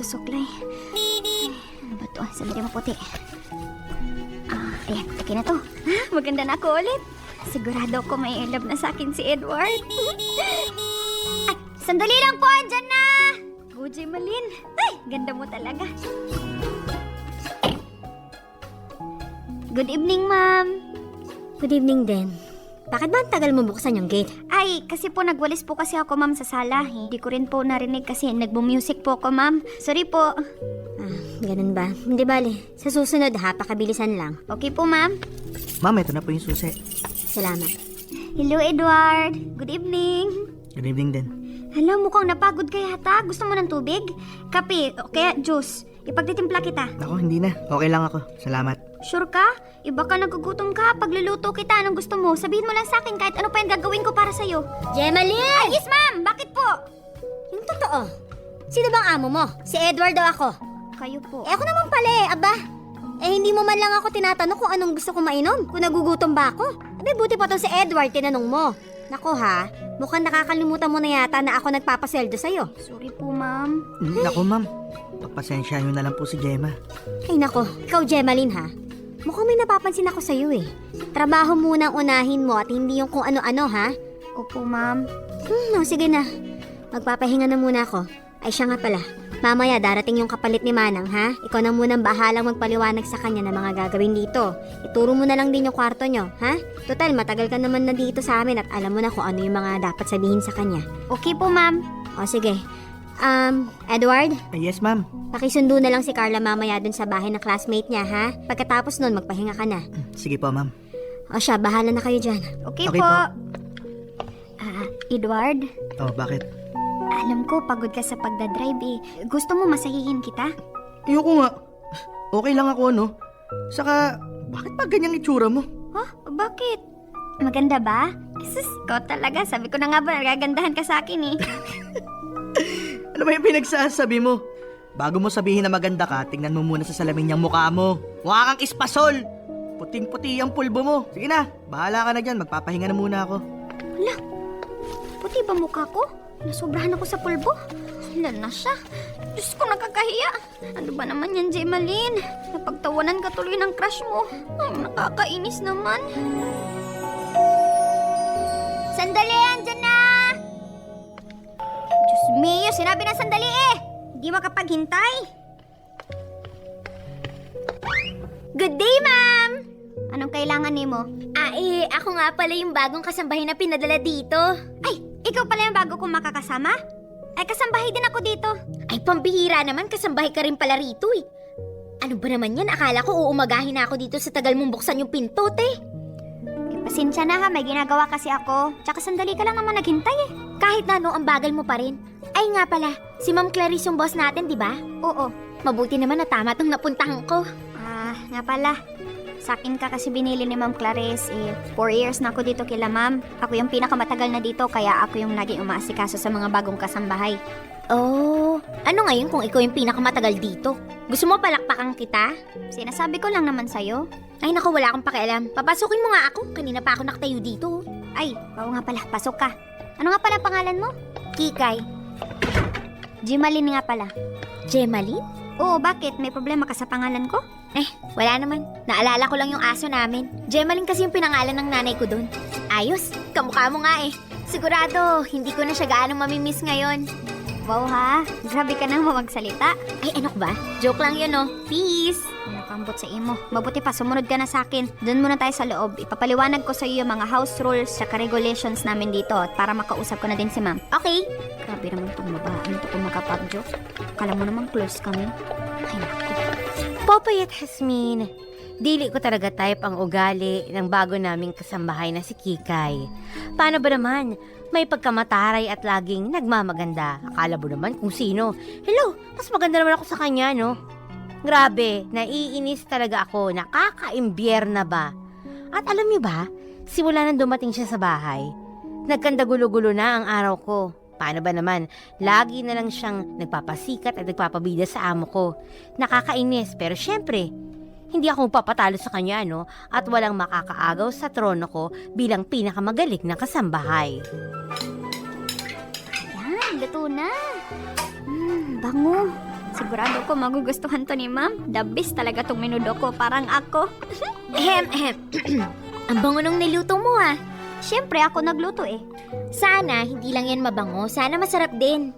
nagsusuklay. Ano ba to? Sandali maputi. Ayan, okay na to. Maganda na ako ulit. Sigurado ko may love na sa akin si Edward. Ay, sandali lang po, andyan na! Go, Jemalyn. Ay, ganda mo talaga. Good evening, ma'am. Good evening din. Bakit ba ang tagal mo buksan yung gate? Ay, kasi po nagwalis po kasi ako, ma'am, sa sala. Hindi ko rin po narinig kasi nagbo-music po ako, ma'am. Sorry po. Ganun ba? Hindi bale. Sa susunod ha, pakabilisan lang. Okay po, ma'am. Ma'am, ito na po yung susi. Salamat. Hello, Edward. Good evening. Good evening din. Hala, mukhang napagod ka yata. Gusto mo ng tubig? Kape o kaya juice? Ipagtitimpla kita. Ako, hindi na. Okay lang ako. Salamat. Sure ka? Iba ka nagugutom ka. Pagluluto kita, anong gusto mo? Sabihin mo lang sa akin kahit ano pa yung gagawin ko para sa'yo. Jemalyn! Ay, yes, ma'am! Bakit po? Yung totoo. Sino bang amo mo? Si Edward o ako? Kayo po. Ako naman pala aba. Hindi mo man lang ako tinatanong kung anong gusto ko mainom. Kung nagugutom ba ako. Buti pa to si Edward, tinanong mo. Nako ha, mukhang nakakalimutan mo na yata na ako nagpapasweldo sa'yo. Sorry po, ma'am. Naku, ma'am. Pagpasensya nyo na lang po si Gemma. Ay nako, ikaw Jemalyn ha. Mukhang may napapansin ako sa'yo Trabaho muna ang unahin mo at hindi yung kung ano-ano ha. Opo, ma'am. Sige na. Magpapahinga na muna ako. Ay siya nga pala. Mamaya darating yung kapalit ni Manang ha. Ikaw na munang bahalang magpaliwanag sa kanya ng mga gagawin dito. Ituro mo na lang din yung kwarto nyo ha. Total matagal ka naman na dito sa amin at alam mo na kung ano yung mga dapat sabihin sa kanya. Okay po, ma'am. O sige. Edward? Yes, ma'am. Pakisundo na lang si Carla mamaya dun sa bahay ng classmate niya ha. Pagkatapos nun magpahinga ka na. Sige po, ma'am. O siya, bahala na kayo dyan. Okay, Okay po. po. Edward, Oh, bakit? alam ko pagod ka sa pagdadrive Gusto mo masahihin kita? Ayoko nga. Okay lang ako, no? Saka, bakit pa ganyang itsura mo? Bakit? Maganda ba? Sus, ikaw talaga. Sabi ko na nga ba, nagagandahan ka sa akin Ano ba yung pinagsasabi mo? Bago mo sabihin na maganda ka, tingnan mo muna sa salamin niyang mukha mo. Mukha kang ispasol! Puting-puti ang pulbo mo. Sige na, bahala ka na dyan. Magpapahinga na muna ako. Puti ba mukha ko? Nasobrahan ako sa pulbo. Hala na siya. Diyos ko, nakakahiya. Ano ba naman yan, Jemalyn? Napagtawanan ka tuloy ng crush mo. Ay, nakakainis naman. Sandali, andyan na! Diyos mio, sinabi na sandali Hindi makapaghintay. Good day, ma'am! Anong kailangan ni mo? Ako nga pala yung bagong kasambahay na pinadala dito. Ay, ikaw pala yung bago kong makakasama? Ay, kasambahay din ako dito. Ay, pambihira naman, kasambahay ka rin pala rito Ano ba naman yan? Akala ko uumagahin na ako dito sa tagal mong buksan yung pinto, te. Pasensya na ha, may ginagawa kasi ako. Tsaka sandali ka lang naman naghintay Kahit na ang bagal mo pa rin. Ay nga pala, si Ma'am Clarice yung boss natin, di ba? Oo. Mabuti naman na tama tong napuntahan ko. Nga pala. Sa akin ka kasi binili ni Ma'am Clarice 4 years na ako dito kila ma'am. Ako yung pinakamatagal na dito kaya ako yung laging umaasikaso sa mga bagong kasambahay. Oh, ano ngayon kung ikaw yung pinakamatagal dito? Gusto mo palakpakan kita? Sinasabi ko lang naman sa'yo. Ay naku, wala akong pakialam. Papasukin mo nga ako. Kanina pa ako nakatayo dito. Ay, oo nga pala, pasok ka. Ano nga pala pangalan mo? Kikay. Jemalyn nga pala. Jemalyn? Oo, bakit? May problema ka sa pangalan ko? Wala naman. Naalala ko lang yung aso namin. Jemalyn kasi yung pinangalan ng nanay ko doon. Ayos, kamukha mo nga Sigurado, hindi ko na siya gaano mamimiss ngayon. Wow ha, grabe ka nang magsalita. Ay, ano ba? Joke lang yun Peace! Nakambot sa imo. Mabuti pa, sumunod ka na sa akin. Doon muna tayo sa loob. Ipapaliwanag ko sa iyo yung mga house rules at regulations namin dito para makausap ko na din si ma'am. Okay. Grabe naman itong babae. Ano ito kung makapag-joke? Kala mo naman close kami. Ay, naku. Popeye at Hasmin, dili ko talaga type ang ugali ng bago naming kasambahay na si Kikay. Paano ba naman? May pagkamataray at laging nagmamaganda. Akala mo naman kung sino. Hello, mas maganda naman ako sa kanya, no? Grabe, naiinis talaga ako. Nakaka-imbyerna ba? At alam niyo ba, simula nang dumating siya sa bahay, nagkandagulo-gulo na ang araw ko. Paano ba naman? Lagi na lang siyang nagpapasikat at nagpapabida sa amo ko. Nakakainis, pero syempre, hindi ako papatalo sa kanya, no? At walang makakaagaw sa trono ko bilang pinakamagaling na kasambahay. Yan, luto na. Bango. Sigurado ko magugustuhan to ni ma'am. The best talaga tong menudo ko, parang ako. Ang bango nung niluto mo ah. Siyempre, ako nagluto eh. Sana, hindi lang yan mabango. Sana masarap din.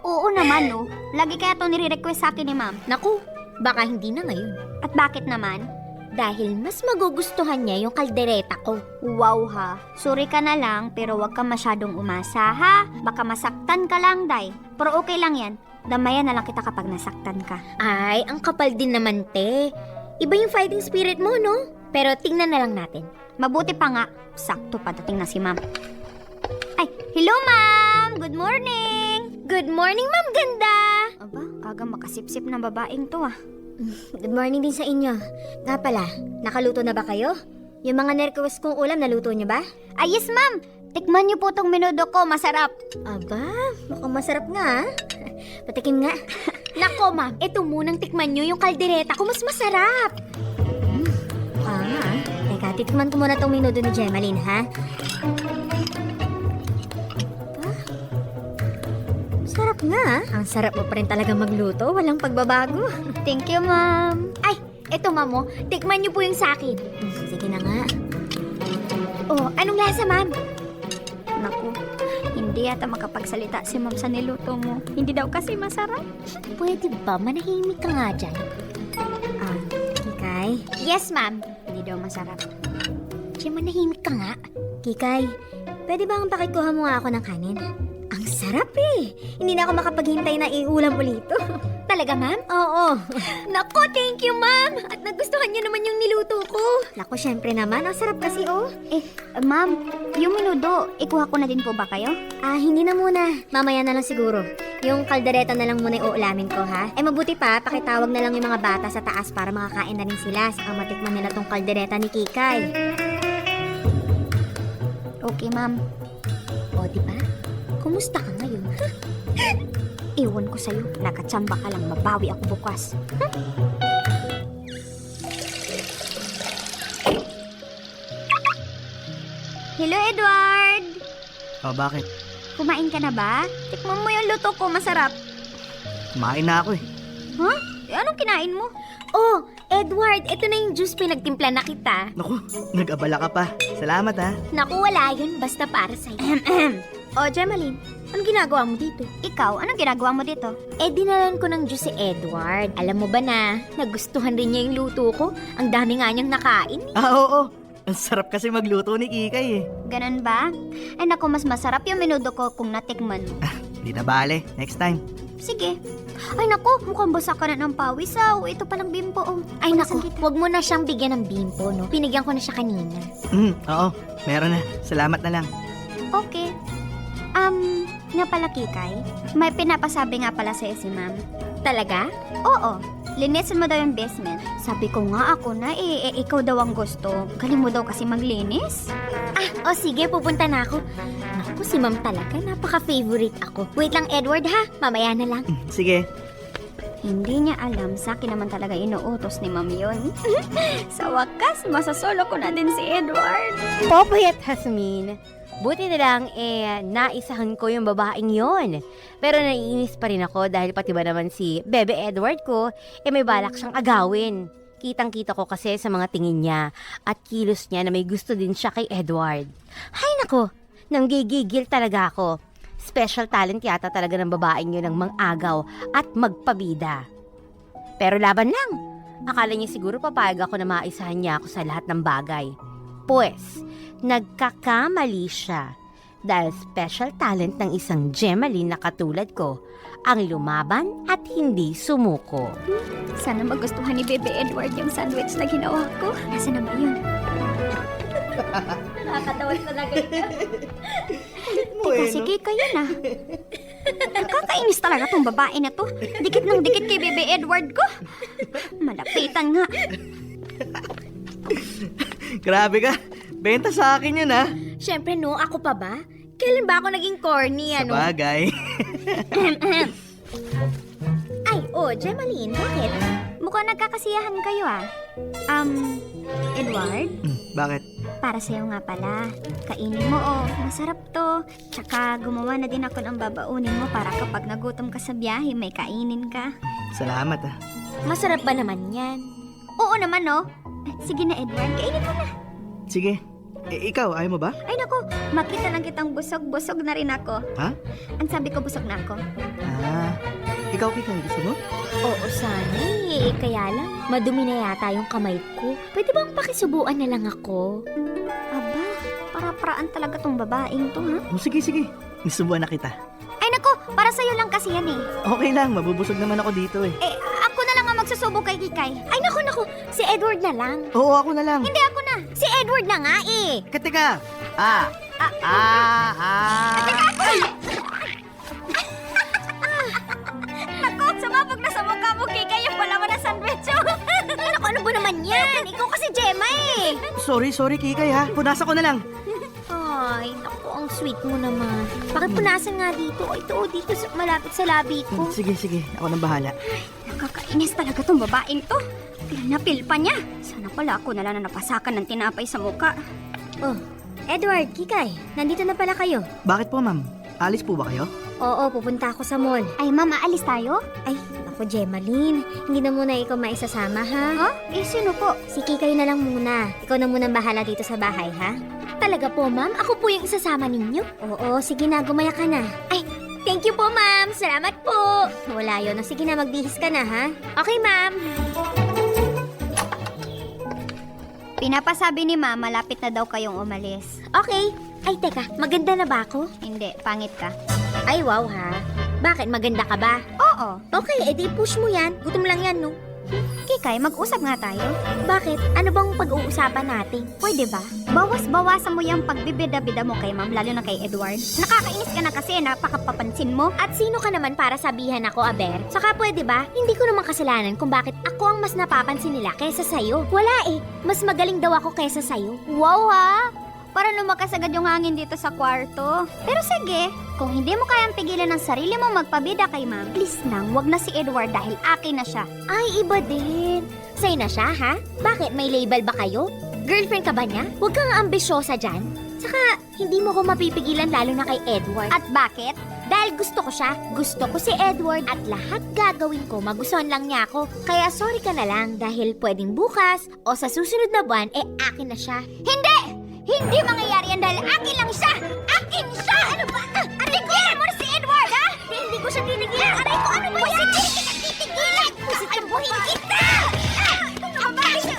Oo naman, no. Lagi kaya to nire-request sa akin ni ma'am. Naku, baka hindi na ngayon. At bakit naman? Dahil mas magugustuhan niya yung kaldereta ko. Wow ha. Sorry ka na lang, pero wag ka masyadong umasa ha. Baka masaktan ka lang, Day. Pero okay lang yan. Damayan na lang kita kapag nasaktan ka. Ay, ang kapal din naman, te. Iba yung fighting spirit mo, no? Pero tingnan na lang natin. Mabuti pa nga, sakto padating na si ma'am. Ay, hello ma'am! Good morning! Good morning, Ma'am Ganda! Aba, aga makasipsip ng babaeng to ah. Good morning din sa inyo. Nga pala, nakaluto na ba kayo? Yung mga request kong ulam, naluto niyo ba? Ay, yes ma'am! Tikman niyo po tong menudo ko, masarap. Aba, mukhang masarap nga. Patikim nga. Nako, ma'am, eto munang tikman nyo yung kaldereta ko, mas masarap. Nga. Teka, tikman ko muna tong menudo ni Gemaline, ha? Sarap nga. Ang sarap mo pa rin talaga magluto, walang pagbabago. Thank you ma'am. Ay, eto mamo, tikman nyo po yung sakin. Sige na nga. Oh, anong lasa, ma'am? Naku, hindi yata makapagsalita si ma'am sa niluto mo. Hindi daw kasi masarap. Pwede ba manahimik ka nga dyan? Kikay? Yes, ma'am. Hindi daw masarap. Siya manahimik ka nga. Kikay, pwede ba ang pakikuha mo nga ako ng kanin? Ang sarap eh. Hindi na ako makapaghintay na iulam ulito. Talaga, ma'am? Oo. Naku, thank you, ma'am. At nagustuhan niyo naman yung niluto ko. Naku, syempre naman. Ang sarap kasi, oh. Ma'am, yung menudo, ikuha ko na din po ba kayo? Hindi na muna. Mamaya na lang siguro. Yung kaldereta na lang muna yung uulamin ko, ha? Mabuti pa, pakitawag na lang yung mga bata sa taas para makakain na rin sila. Saka matikman nila tong kaldereta ni Kikay. Okay ma'am. O, di ba? Kumusta ka ngayon? Iwan ko sa'yo. Nakatsamba ka lang, mabawi ako bukas. Hello, Edward! O, bakit? Kumain ka na ba? Tikman mo yung luto ko, masarap. Kumain na ako eh. Anong kinain mo? Oh, Edward, ito na yung juice pinagtimpla na kita. Naku, nag-abala ka pa. Salamat ha. Naku, wala yun. Basta para sa'yo. Gemaline, anong ginagawa mo dito? Ikaw, anong ginagawa mo dito? Dinalan ko ng juice si Edward. Alam mo ba na, nagustuhan rin niya yung luto ko? Ang dami nga niyang nakain. Oo. Ang sarap kasi magluto ni Kikay eh. Ganun ba? Ay naku, mas masarap yung menudo ko kung natikman mo. Di na bale. Next time. Sige. Ay naku, mukhang basa ka na ng pawis ito palang bimpo oh. Ay naku, wag mo na siyang bigyan ng bimpo, no? Pinigyan ko na siya kanina. Oo. Meron na. Salamat na lang. Okay. Nga pala Kikay, may pinapasabi nga pala sa'yo si ma'am. Talaga? Oo, linisin mo daw yung basement. Sabi ko nga ako na ikaw daw ang gusto. Galing mo daw kasi maglinis. Sige, pupunta na ako. Naku, si ma'am talaga, napaka-favorite ako. Wait lang, Edward, ha? Mamaya na lang. Sige. Hindi niya alam, sa akin naman talaga inuutos ni ma'am yun. Sa wakas, masasolo ko na din si Edward. Popoy at Hasmin, buti na lang naisahan ko yung babaeng yon. Pero naiinis pa rin ako dahil pati ba naman si Bebe Edward ko, may balak siyang agawin. Kitang-kita ko kasi sa mga tingin niya at kilos niya na may gusto din siya kay Edward. Hay nako, nanggigigil talaga ako. Special talent yata talaga ng babaeng yun ng mang-agaw at magpabida. Pero laban lang. Akala niya siguro papayag ako na maisahan niya ako sa lahat ng bagay. Pues, nagkakamali siya dahil special talent ng isang Gemaline na katulad ko ang lumaban at hindi sumuko. Sana magustuhan ni Bebe Edward yung sandwich na ginawa ko. Nasaan na ba yun? Nakakatawa talaga ito. Teka, sige kayo na. Nakakainis talaga tong babae na to. Dikit ng dikit kay Bebe Edward ko. Malapitan nga. Grabe ka. Benta sa akin yun ha. Siyempre, no, ako pa ba? Kailan ba ako naging corny, Sa bagay. Ay, Gemaline, bakit? Mukhang nagkakasiyahan kayo Edward? Bakit? Para sa'yo nga pala. Kainin mo oh, masarap to. Tsaka gumawa na din ako ng babaunin mo para kapag nagutom ka sa biyahe, may kainin ka. Salamat ah. Masarap ba naman yan? Oo naman oh. Sige na Edward, kainin mo na. Sige. Ikaw, ayaw mo ba? Ay naku, makita lang kitang busog na rin ako. Ha? Ang sabi ko busog na ako. Ikaw, Kikay, gusto mo? Oo, sana eh. Kaya lang, madumi na yata yung kamay ko. Pwede bang pakisubuan na lang ako? Aba, para-paraan talaga tong babaeng to ha. Oh, sige. Isubuan na kita. Ay naku, para sa'yo lang kasi yan eh. Okay lang, mabubusog naman ako dito eh. Eh, ako na lang ang magsusubo kay Kikay. Ay, naku. Si Edward na lang. Oo, ako na lang. Hindi ako na. Si Edward na nga eh. Teka. Naku, sumabog na sa mukha mo, Kikay, yung palaman ng sandwich. Ay, naku, ano ba naman yan? Ikaw kasi Gemma eh. Sorry, Kikay ha. Punasan ko na lang. Ay, naku, ang sweet mo naman. Pakipunasan nga dito. Dito malapit sa labi ko. Sige. Ako nang bahala. Nakakainis talaga tong babaeng to. Pil na pil pa niya. Sana pala ako na lang na napasakan ng tinapay sa mukha. Oh, Edward, Kikay, nandito na pala kayo. Bakit po, ma'am? Alis po ba kayo? Oo, pupunta ako sa mall. Ay, ma'am, aalis tayo? Ay, ako, Gemaline. Hindi na muna ikaw maisasama, ha? Ha? Eh, sino po? Si Kikay na lang muna. Ikaw na muna bahala dito sa bahay, ha? Talaga po, ma'am? Ako po yung isasama ninyo? Oo, sige na, gumaya ka na. Ay, thank you po, ma'am. Salamat po. Wala yun. Sige na, magbihis ka na, ha? Okay, ma'am. Pinapasabi ni ma'am, malapit na daw kayong umalis. Okay. Ay, teka, maganda na ba ako? Hindi, pangit ka. Ay, wow, ha? Bakit? Maganda ka ba? Oo. Okay, edi push mo yan. Gutom lang yan, no? Kikay, mag-usap nga tayo. Bakit? Ano bang pag-uusapan natin? Pwede ba? Bawas-bawasan mo yung pagbibida-bida mo kay ma'am, lalo na kay Edward. Nakakainis ka na kasi, napakapapansin mo. At sino ka naman para sabihan ako, Aber? Saka pwede ba? Hindi ko naman kasalanan kung bakit ako ang mas napapansin nila kaysa sa'yo. Wala eh. Mas magaling daw ako kaysa sa'yo. Wow ha! Para lumakas agad yung hangin dito sa kwarto. Pero sige, kung hindi mo kayang pigilan ng sarili mo magpabida kay ma'am, please nang, wag na si Edward dahil akin na siya. Ay, iba din. Sa'yo na siya, ha? Bakit? May label ba kayo? Girlfriend ka ba niya? Huwag kang ambisyosa dyan. Saka, hindi mo ko mapipigilan lalo na kay Edward. At bakit? Dahil gusto ko siya, gusto ko si Edward at lahat gagawin ko, magustuhan lang niya ako. Kaya sorry ka na lang dahil pwedeng bukas o sa susunod na buwan, akin na siya. Hindi! Hindi mangyayari yan dahil akin lang siya! Akin siya! Ano ba? Tigilan mo na si Edward, ha? Hindi ko siya tinigilan. Aray ko, ano ba yan? Hindi kita titigilan! Pusit-sambuhin kita! Aray ko!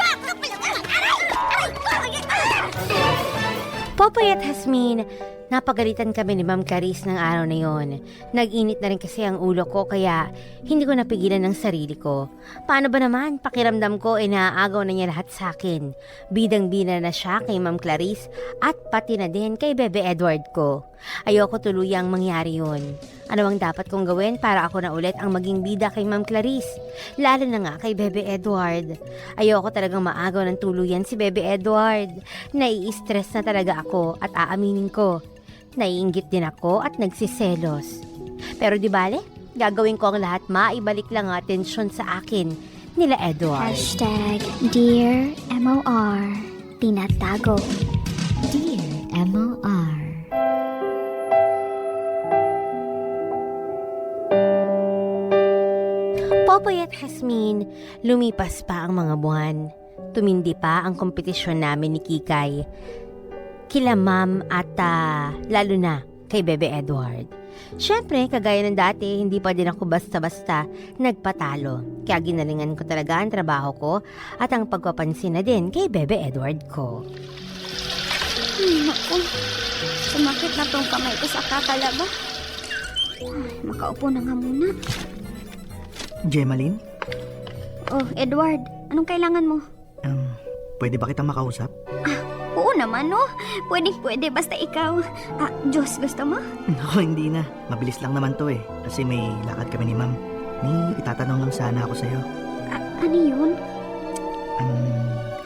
Popoy at Hasmin, napagalitan kami ni Ma'am Clarice ng araw na yon. Nag-init na rin kasi ang ulo ko kaya hindi ko napigilan ng sarili ko. Paano ba naman? Pakiramdam ko naagaw na niya lahat sa akin. Bidang-bina na siya kay Ma'am Clarice at pati na din kay Bebe Edward ko. Ayoko tuluyang mangyari yun. Ano ang dapat kong gawin para ako na ulit ang maging bida kay Ma'am Clarice? Lalo na nga kay Bebe Edward. Ayoko talagang maagaw ng tuluyan si Bebe Edward. Nai-stress na talaga ako at aaminin ko. Naiinggit din ako at nagsiselos. Pero di bale, gagawin ko ang lahat maibalik lang ang atensyon sa akin nila Edward. Dear MOR. Tinatago. Dear MOR. Popoy at Hasmin, lumipas pa ang mga buwan. Tumindi pa ang kompetisyon namin ni Kikay. Kila Ma'am at lalo na kay Bebe Edward. Siyempre, kagaya ng dati, hindi pa din ako basta-basta nagpatalo. Kaya ginalingan ko talaga ang trabaho ko at ang pagpapansin na din kay Bebe Edward ko. Naku, sumakit na tong kamay ko sa kakalaba. Makaupo na nga muna. Gemaline? Oh, Edward, anong kailangan mo? Pwede ba kitang makausap? Oo naman, no? Pwede, basta ikaw. Diyos, gusto mo? Ako, hindi na. Mabilis lang naman to eh. Kasi may lakad kami ni ma'am. May itatanong lang sana ako sa'yo. Ano yun?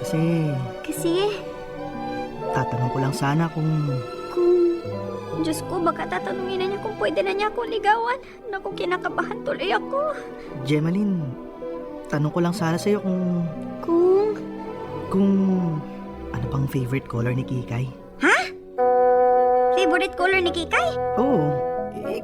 Kasi tatanong ko lang sana kung Diyos ko, baka tatanungin na niya kung pwede na niya akong ligawan. Naku, kinakabahan tuloy ako. Gemaline, tanong ko lang sana sa'yo kung Kung... kung ano pang favorite color ni Kikay. Favorite color ni Kikay? Oo.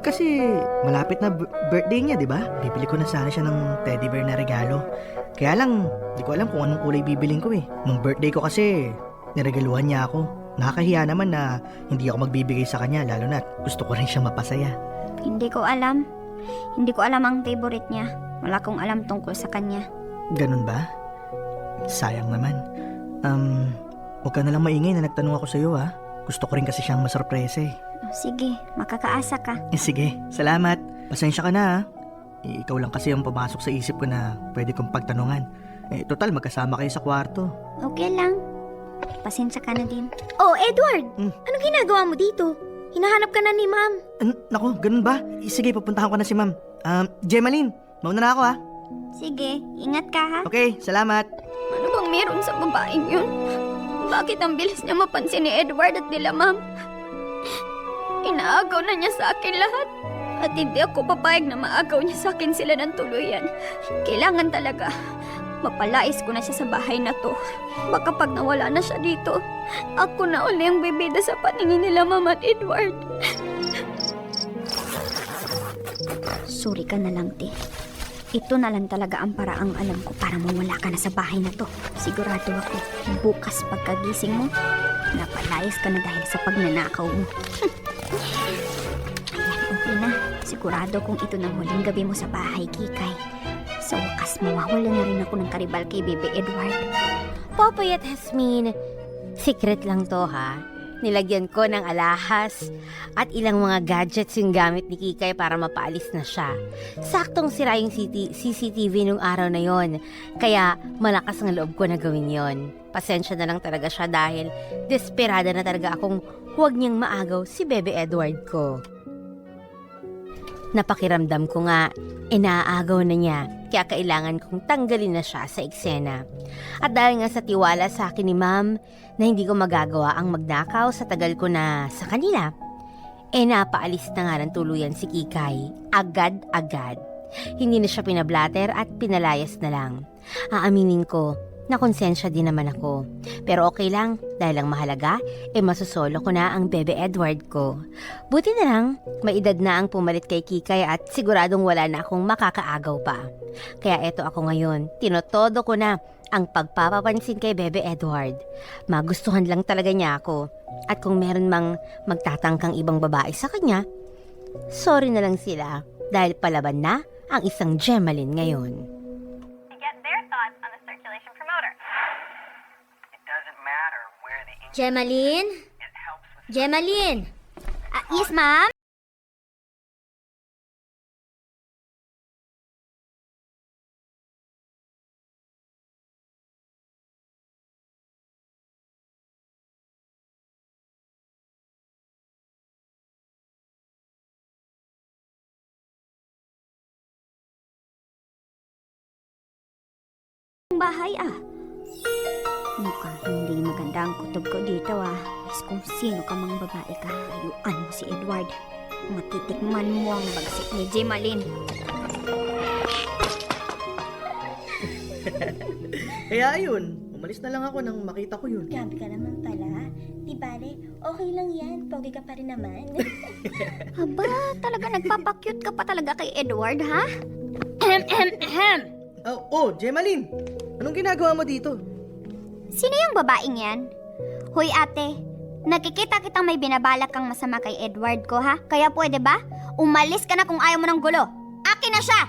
Kasi malapit na birthday niya, di ba? Bibili ko na sana siya ng teddy bear na regalo. Kaya lang, di ko alam kung anong kulay bibiling ko eh. Nung birthday ko kasi, niregaluhan niya ako. Nakakahiya naman na hindi ako magbibigay sa kanya, lalo na gusto ko rin siyang mapasaya. Hindi ko alam. Hindi ko alam ang favorite niya. Wala kong alam tungkol sa kanya. Ganun ba? Sayang naman. Huwag ka na lang maingay na nagtanong ako sa'yo ha. Gusto ko rin kasi siyang masurpresa eh. Sige, makakaasa ka. Sige, salamat. Pasensya ka na ha. Ikaw lang kasi ang pumasok sa isip ko na pwede kong pagtanungan. Total, magkasama kayo sa kwarto. Okay lang. Pasensya ka na din. Oh, Edward! Hmm. Anong ginagawa mo dito? Hinahanap ka na ni Ma'am. Nako, ganun ba? Sige, pupuntahan ko na si ma'am. Gemaline, mauna na ako ha. Sige, ingat ka ha. Okay, salamat. Ano bang meron sa babaeng yun? Bakit ang bilis niya mapansin ni Edward at nila ma'am? Inaagaw na niya sa akin lahat. At hindi ako papayag na maagaw niya sa akin sila ng tuluyan. Kailangan talaga. Mapalais ko na siya sa bahay na to. Baka pag nawala na siya dito, ako na uli ang bibida sa paningin nila ma'am at Edward. Sorry ka na lang, Te. Ito na lang talaga ang paraang alam ko para mawala ka na sa bahay na to. Sigurado ako, bukas pagkagising mo, napalayas ka na dahil sa pagnanakaw mo. Ayan, okay na. Sigurado kung ito na huling gabi mo sa bahay, Kikay. Sa wakas, mawawala na rin ako ng karibal kay Bebe Edward. Popoy at Jasmine, secret lang to ha. Nilagyan ko ng alahas at ilang mga gadgets yung gamit ni Kikay para mapaalis na siya. Saktong sira yung CCTV nung araw na yon, kaya malakas ang loob ko na gawin yon. Pasensya na lang talaga siya dahil desperada na talaga akong huwag niyang maagaw si Bebe Edward ko. Napakiramdam ko nga, inaagaw na niya, kaya kailangan kong tanggalin na siya sa eksena. At dahil nga sa tiwala sa akin ni Ma'am na hindi ko magagawa ang magnakaw sa tagal ko na sa kanila, napaalis na nga ng tuluyan si Kikay, agad-agad. Hindi na siya pinablatter at pinalayas na lang. Aaminin ko, nakonsensya din naman ako. Pero okay lang, dahil ang mahalaga, masusolo ko na ang Bebe Edward ko. Buti na lang, may edad na ang pumalit kay Kikay at siguradong wala na akong makakaagaw pa. Kaya eto ako ngayon, tinotodo ko na ang pagpapapansin kay Bebe Edward. Magustuhan lang talaga niya ako. At kung meron mang magtatangkang ibang babae sa kanya, sorry na lang sila dahil palaban na ang isang Gemaline ngayon. Get their thoughts on the circulation promoter. It doesn't matter where the ink Gemaline? it helps with Gemaline! Yes, ma'am? Bahay mukhang hindi maganda ang kutob ko dito Is kung sino ka mang babae ka, layuan mo si Edward. Matitikman mo ang bagsik ni Gemaline. Kaya ayun, umalis na lang ako nang makita ko yun. Grabe ka naman pala. Di bale, okay lang yan. Pogi ka pa rin naman. Aba, talaga nagpapakyut ka pa talaga kay Edward, ha? Gemaline, anong ginagawa mo dito? Sino yung babaeng yan? Hoy ate, nakikita kitang may binabalak kang masama kay Edward ko, ha? Kaya pwede ba? Umalis ka na kung ayaw mo ng gulo. Akin na siya!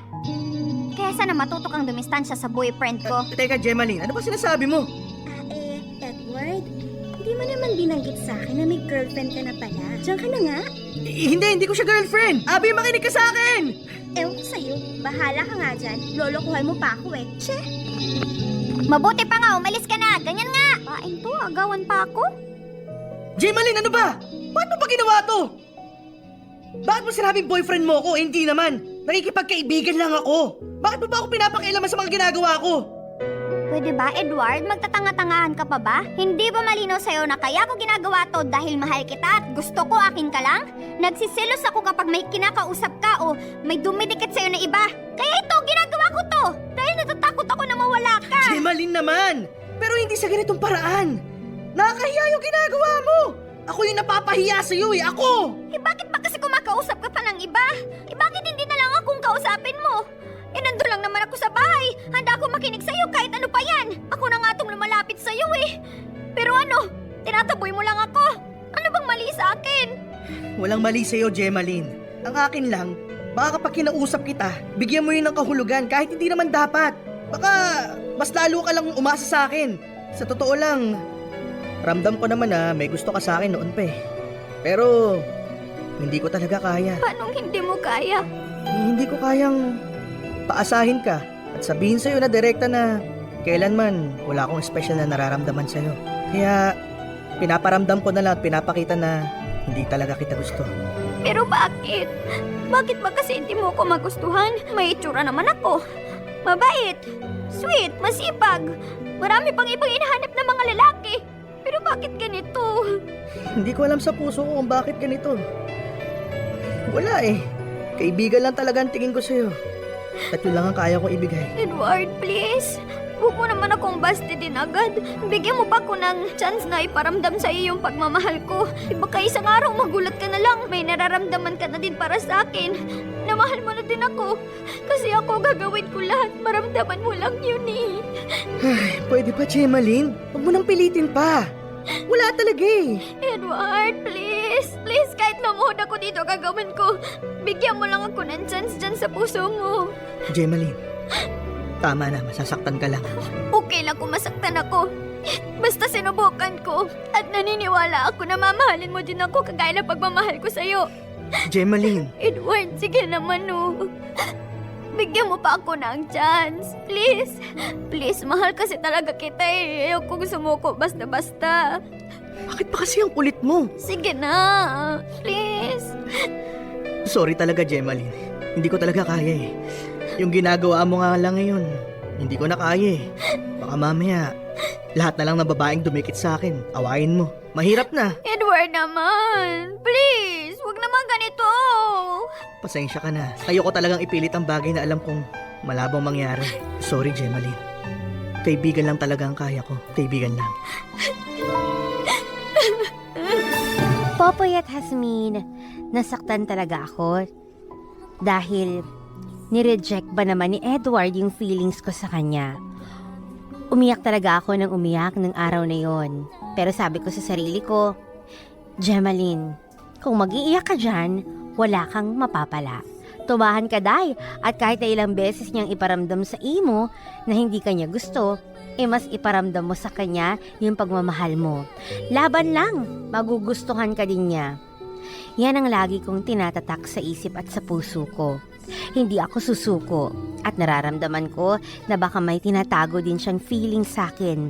Kaya sana matuto kang dumistansya sa boyfriend ko. Teka, Gemaline, ano ba sinasabi mo? Edward, hindi mo naman binanggit sa akin na may girlfriend ka na pala. Diyan ka na nga. Hindi ko siya girlfriend. Abi, makinig ka sa akin! Ewan ko sa'yo. Bahala ka nga dyan. Lolokohan mo pa ako eh. Che! Mabuti pa nga, umalis ka na. Ganyan nga. Pain to, agawan pa ako. Gemaline, ano ba? Bakit mo ba ginawa to? Bakit mo sinabing boyfriend mo ako? Hindi naman. Nakikipagkaibigan lang ako. Bakit mo ba ako pinapakialaman sa mga ginagawa ko? Pwede ba, Edward? Magtatanga-tangahan ka pa ba? Hindi ba malinaw sa'yo na kaya ko ginagawa to dahil mahal kita at gusto ko akin ka lang? Nagsisilos ako kapag may kinakausap ka o may dumidikit sa'yo na iba. Kaya ito, ginagawa ko to dahil natatakot ako na mawala ka. Gemaline naman! Pero hindi sa ganitong paraan. Nakakahiya yung ginagawa mo! Ako yung napapahiya sa'yo eh! Ako! Eh bakit ba kasi kumakausap ka pa ng iba? Eh bakit hindi na lang akong kausapin mo? Eh nandun lang naman ako sa bahay. Handa ako makinig sa'yo kahit ano pa yan. Ako na nga tong lumalapit sa'yo eh. Pero ano, tinataboy mo lang ako. Ano bang mali sa akin? Walang mali sa'yo, Gemaline. Ang akin lang, baka kapag kinausap kita, bigyan mo yun ng kahulugan kahit hindi naman dapat. Baka mas lalo ka lang umasa sa akin. Sa totoo lang, ramdam ko naman na may gusto ka sa akin noon pa eh. Pero, hindi ko talaga kaya. Paano hindi mo kaya? Hindi ko kayang paasahin ka at sabihin sa'yo na direkta na kailanman wala akong special na nararamdaman sa'yo. Kaya, pinaparamdam ko na lang at pinapakita na hindi talaga kita gusto. Pero bakit? Bakit ba kasi hindi mo ako magustuhan? May itsura naman ako. Mabait, sweet, masipag. Marami pang ibang hinahanap ng mga lalaki. Pero bakit ganito? Hindi ko alam sa puso ko kung bakit ganito. Wala eh. Kaibigan lang talaga ang tingin ko sa'yo. At yun lang ang kaya kong ibigay. Edward, please. Huwag mo naman akong basti din agad. Bigyan mo pa ako ng chance na iparamdam sa iyo yung pagmamahal ko. Baka isang araw magulat ka na lang. May nararamdaman ka na din para sa akin. Namahal mo na din ako. Kasi ako gagawin ko lahat. Maramdaman mo lang yun eh. Pwede pa, Gemaline? Huwag mo nang pilitin pa. Wala talaga eh. Edward, please. Please, kahit lumuhod ako dito, gagawin ko. Bigyan mo lang ako ng chance dyan sa puso mo. Gemaline, tama na, masasaktan ka lang. Okay lang kung masaktan ako. Basta sinubukan ko. At naniniwala ako na mamahalin mo din ako kagaya ng pagmamahal ko sa'yo. Gemaline, Edward, sige naman no. Bigyan mo pa ako ng chance. Please. Please, mahal kasi talaga kita eh. Ayokong sumuko basta-basta. bakit pa kasi ang kulit mo? Sige na. Please. Sorry talaga, Gemaline. Hindi ko talaga kaya eh. Yung ginagawa mo nga lang ngayon, hindi ko na kaya eh. Baka mamaya, lahat na lang ng babaeng dumikit sa akin, awayin mo. Mahirap na. Edward naman. Please, wag naman ganito. Pasensya ka na. Ayoko talagang ipilit ang bagay na alam kong malabong mangyari. Sorry, Gemaline. Kaibigan lang talaga ang kaya ko. Kaibigan lang. Popoy at Hasmin, nasaktan talaga ako. Dahil nireject ba naman ni Edward yung feelings ko sa kanya. Umiyak talaga ako ng umiyak ng araw na yon. Pero sabi ko sa sarili ko, Gemaline, kung mag-iiyak ka dyan, wala kang mapapala. Tumahan ka, day, at kahit na ilang beses niyang iparamdam sa imo na hindi kanya gusto, mas iparamdam mo sa kanya yung pagmamahal mo. Laban lang, magugustuhan ka din niya. Yan ang lagi kong tinatatak sa isip at sa puso ko. Hindi ako susuko at nararamdaman ko na baka may tinatago din siyang feeling sa akin.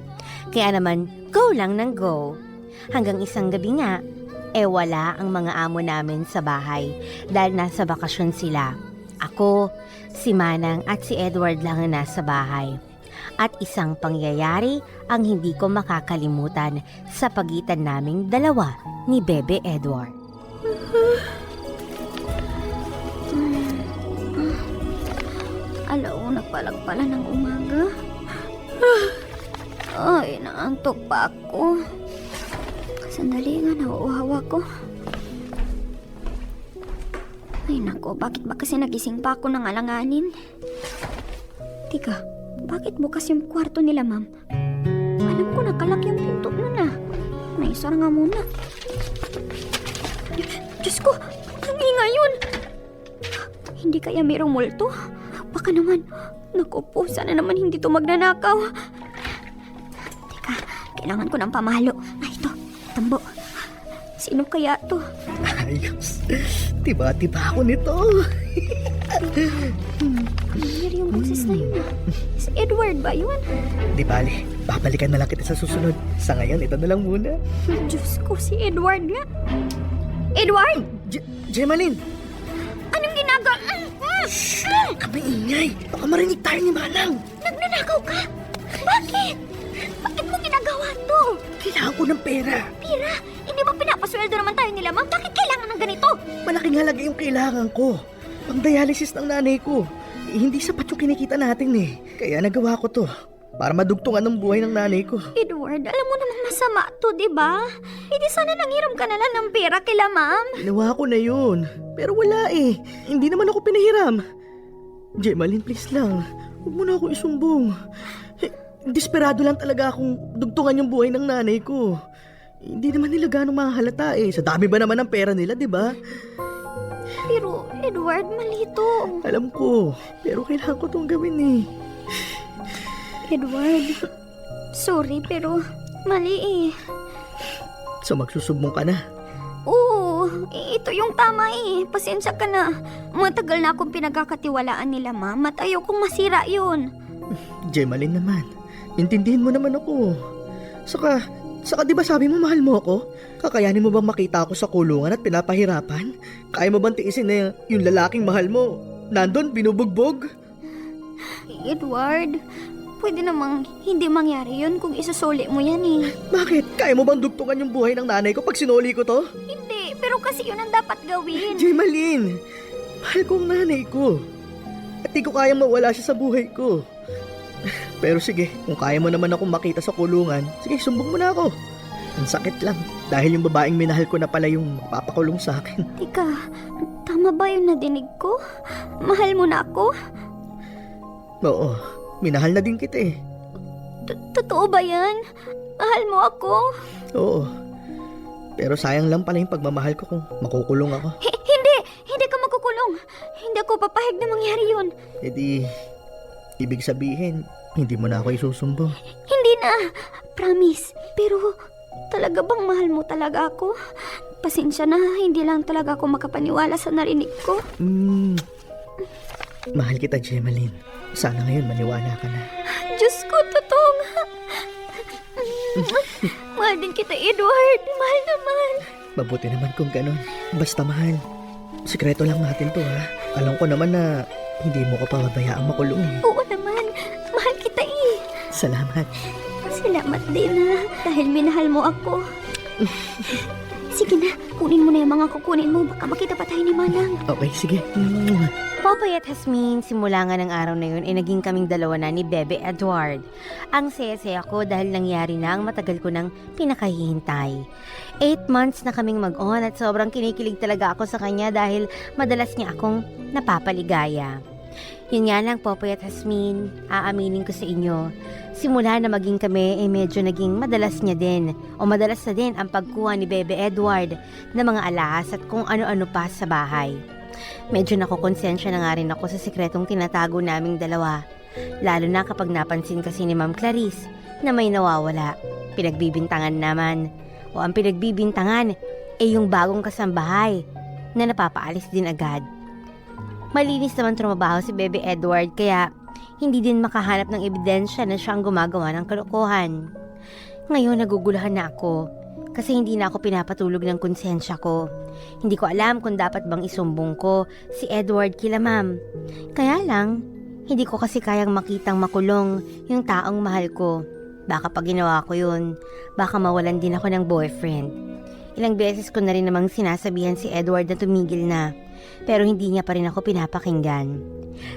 Kaya naman, go lang ng go. Hanggang isang gabi nga, wala ang mga amo namin sa bahay dahil nasa bakasyon sila. Ako, si Manang at si Edward lang ang nasa bahay. At isang pangyayari ang hindi ko makakalimutan sa pagitan naming dalawa ni Bebe Edward. Alauna palang pala ng umaga. Ay, naantok pa ako. Sandali nga, nauuhaw ako. Ay nako, bakit ba kasi nagising pa ako ng alanganin? Tika, bakit bukas yung kwarto nila, ma'am? Alam ko nakalak yung pinto nun ah. Naisara nga muna. Diyos ko, ang ingay yun. Hindi kaya mayroong multo? Baka naman, naku po, sana naman hindi to magnanakaw. Teka, kailangan ko ng pamalo. Ay, ito, tambo. Sino kaya to? Ayos. Tiba-tiba ako nito. Familiar yung boses na yun ah. Si Edward ba yun? Di bale, babalikan na lang kita sa susunod. Sa ngayon, ito na lang muna. Diyos ko, si Edward nga. Edward! Gemaline! Anong ginagawa? Kami ingay! Baka marinig tayo ni Manang! Nagnanakaw ka? Bakit? Bakit mo ginagawa to? Kailangan ko ng pera. Pira, hindi ba pinapasweldo naman tayo nila, ma'am? Bakit kailangan ng ganito? Malaking halaga yung kailangan ko. Pang dialysis ng nanay ko. Hindi sapat yung kinikita natin eh. Kaya nagawa ko to. para madugtungan ng buhay ng nanay ko. Edward, alam mo namang masama to, di ba? Hindi sana nanghiram ka na lang ng pera kila ma'am. Ginawa ko na yun. Pero wala eh. Hindi naman ako pinahiram. Gemaline, please lang. Huwag mo na ako isumbong. Desperado lang talaga akong dugtungan yung buhay ng nanay ko. Hindi naman nila ganong mahalata eh. Sa dami ba naman ng pera nila, di ba? Pero, Edward, mali to. Alam ko. Pero kailangan ko tong gawin eh. Edward, sorry pero mali eh. So magsusumbong ka na. Oo, ito yung tama eh. Pasensya ka na. Matagal na akong pinagkakatiwalaan nila, ma'am, at ayokong masira yun. Gemaline naman. Intindihin mo naman ako. Saka di ba sabi mo mahal mo ako? Kakayanin mo bang makita ako sa kulungan at pinapahirapan? Kaya mo bang tiisin na yung lalaking mahal mo nandun binubugbog? Edward, pwede namang hindi mangyari yun kung isusuli mo yan eh. Bakit? Kaya mo bang dugtungan yung buhay ng nanay ko pag sinuli ko to? Hindi, pero kasi yun ang dapat gawin. Gemaline, mahal ko ang nanay ko. At di ko kayang mawala siya sa buhay ko. Pero sige, kung kaya mo naman akong makita sa kulungan, sige, sumbong mo na ako. Ang sakit lang, dahil yung babaeng minahal ko na pala yung papakulong sa akin. Tika, tama ba yung nadinig ko? Mahal mo na ako? Oo, minahal na din kita eh. Totoo ba yan? Mahal mo ako? Oo. Pero sayang lang pala yung pagmamahal ko kung makukulong ako. Hindi ka makukulong. Hindi ako papahig na mangyari yun. E di, ibig sabihin, hindi mo na ako isusumbong. Hindi na. Promise. Pero, talaga bang mahal mo talaga ako? Pasensya na, hindi lang talaga ako makapaniwala sa narinig ko. Mahal kita, Gemaline. Sana ngayon maniwala ka na. Diyos ko, totoo nga. Mahal din kita, Edward. Mahal naman. Mabuti naman kung ganun. Basta mahal. Sikreto lang natin to ha. Alam ko naman na hindi mo ko pababayaang makulong eh. Oo naman. Mahal kita eh. Salamat. Salamat din ha. Dahil minahal mo ako. Sige na, kunin mo na yung mga kukunin mo. Baka makita pa tayo ni Manang. Okay, sige. Popoy at Jasmine, simula nga ng araw na yun ay naging kaming dalawa na ni Bebe Edward. Ang saya-saya ko dahil nangyari na ang matagal ko nang pinakahihintay. 8 months na kaming mag-on at sobrang kinikilig talaga ako sa kanya dahil madalas niya akong napapaligaya. Yun nga lang, Popoy at Jasmine, aaminin ko sa inyo. Simula na maging kami ay medyo naging madalas niya din o madalas na din ang pagkuha ni Bebe Edward ng mga alahas at kung ano-ano pa sa bahay. Medyo nakukonsensya na nga rin ako sa sikretong tinatago naming dalawa. Lalo na kapag napansin kasi ni Ma'am Clarice na may nawawala. Pinagbibintangan naman. O ang pinagbibintangan ay yung bagong kasambahay na napapaalis din agad. Malinis naman trumabaho si Bebe Edward kaya hindi din makahanap ng ebidensya na siyang gumagawa ng kalokohan. Ngayon naguguluhan na ako kasi hindi na ako pinapatulog ng konsensya ko. Hindi ko alam kung dapat bang isumbong ko si Edward kila Ma'am. Kaya lang, hindi ko kasi kayang makitang makulong yung taong mahal ko. Baka pag ginawa ko yun, baka mawalan din ako ng boyfriend. Ilang beses ko na rin namang sinasabihan si Edward na tumigil na, pero hindi niya pa rin ako pinapakinggan.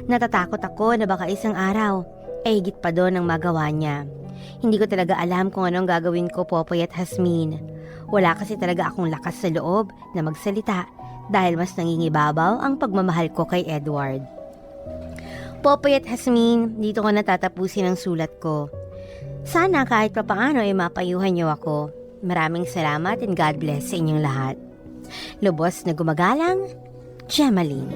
Natatakot ako na baka isang araw, ay higit pa doon ang magawa niya. Hindi ko talaga alam kung anong gagawin ko, Popoy at Jasmine. Wala kasi talaga akong lakas sa loob na magsalita dahil mas nangingibabaw ang pagmamahal ko kay Edward. Popoy at Jasmine, dito ko natatapusin ang sulat ko. Sana kahit papaano ay mapayuhan niyo ako. Maraming salamat and God bless sa inyong lahat. Lubos na gumagalang, Gemaline.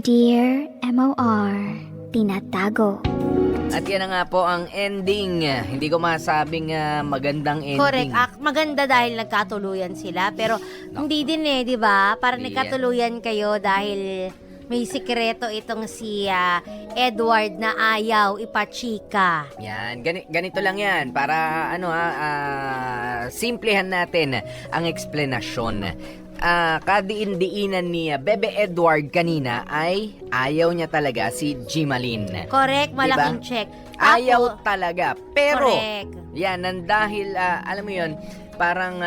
#Dear MOR Tinatago. At yan na nga po ang ending. Hindi ko masabing magandang ending. Correct. Maganda dahil nagkatuluyan sila. Pero hindi din di ba? Parang Yeah. nagkatuluyan kayo dahil may sikreto itong si Edward na ayaw ipachika. Yan, ganito lang yan. Para simplehan natin ang explanation. Kadiin-diinan ni Bebe Edward kanina ay ayaw niya talaga si Gemaline. Correct, malaking check. Ayaw talaga. Pero, correct. yan, dahil, alam mo yun, parang,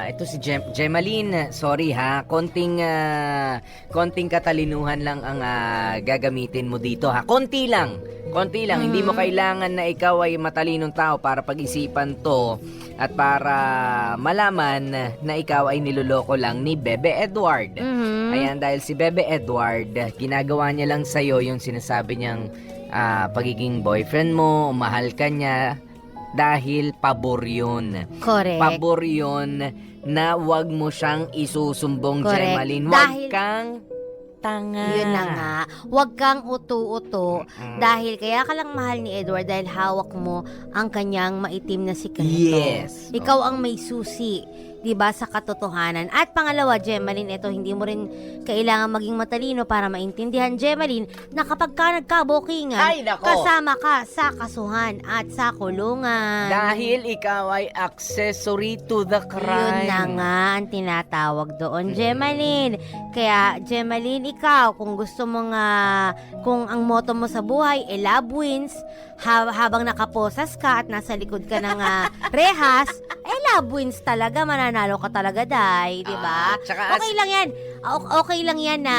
ito si Gemaline, sorry ha, konting katalinuhan lang ang gagamitin mo dito ha. Konti lang. Konti lang, hindi mo kailangan na ikaw ay matalinong tao para pag-isipan to at para malaman na ikaw ay niloloko lang ni Bebe Edward. Ayan, dahil si Bebe Edward, ginagawa niya lang sa'yo yung sinasabi niyang pagiging boyfriend mo, mahal ka niya, dahil pabor yun. Correct. Pabor yun na wag mo siyang isusumbong, Correct. Gemaline. Dahil- Wag kang tanga. Yun na nga. Huwag kang uto-uto dahil kaya ka lang mahal ni Edward dahil hawak mo ang kanyang maitim na sikreto. Yes. Ikaw ang may susi, 'di ba, sa katotohanan. At pangalawa, Gemaline, ito hindi mo rin kailangan maging matalino para maintindihan, Gemaline, na kapag ka nagkabukingan, Ay, nako. kasama ka sa kasuhan at sa kulungan. Dahil ikaw ay accessory to the crime. Yun na nga ang tinatawag doon, Gemaline. Kaya, Gemaline, ikaw, kung gusto mo nga, kung ang motto mo sa buhay, love wins, habang nakaposas ka at nasa likod ka ng rehas, love wins talaga, mananalo ka talaga, Day, di ba? Tsaka Okay lang yan. Okay lang yan na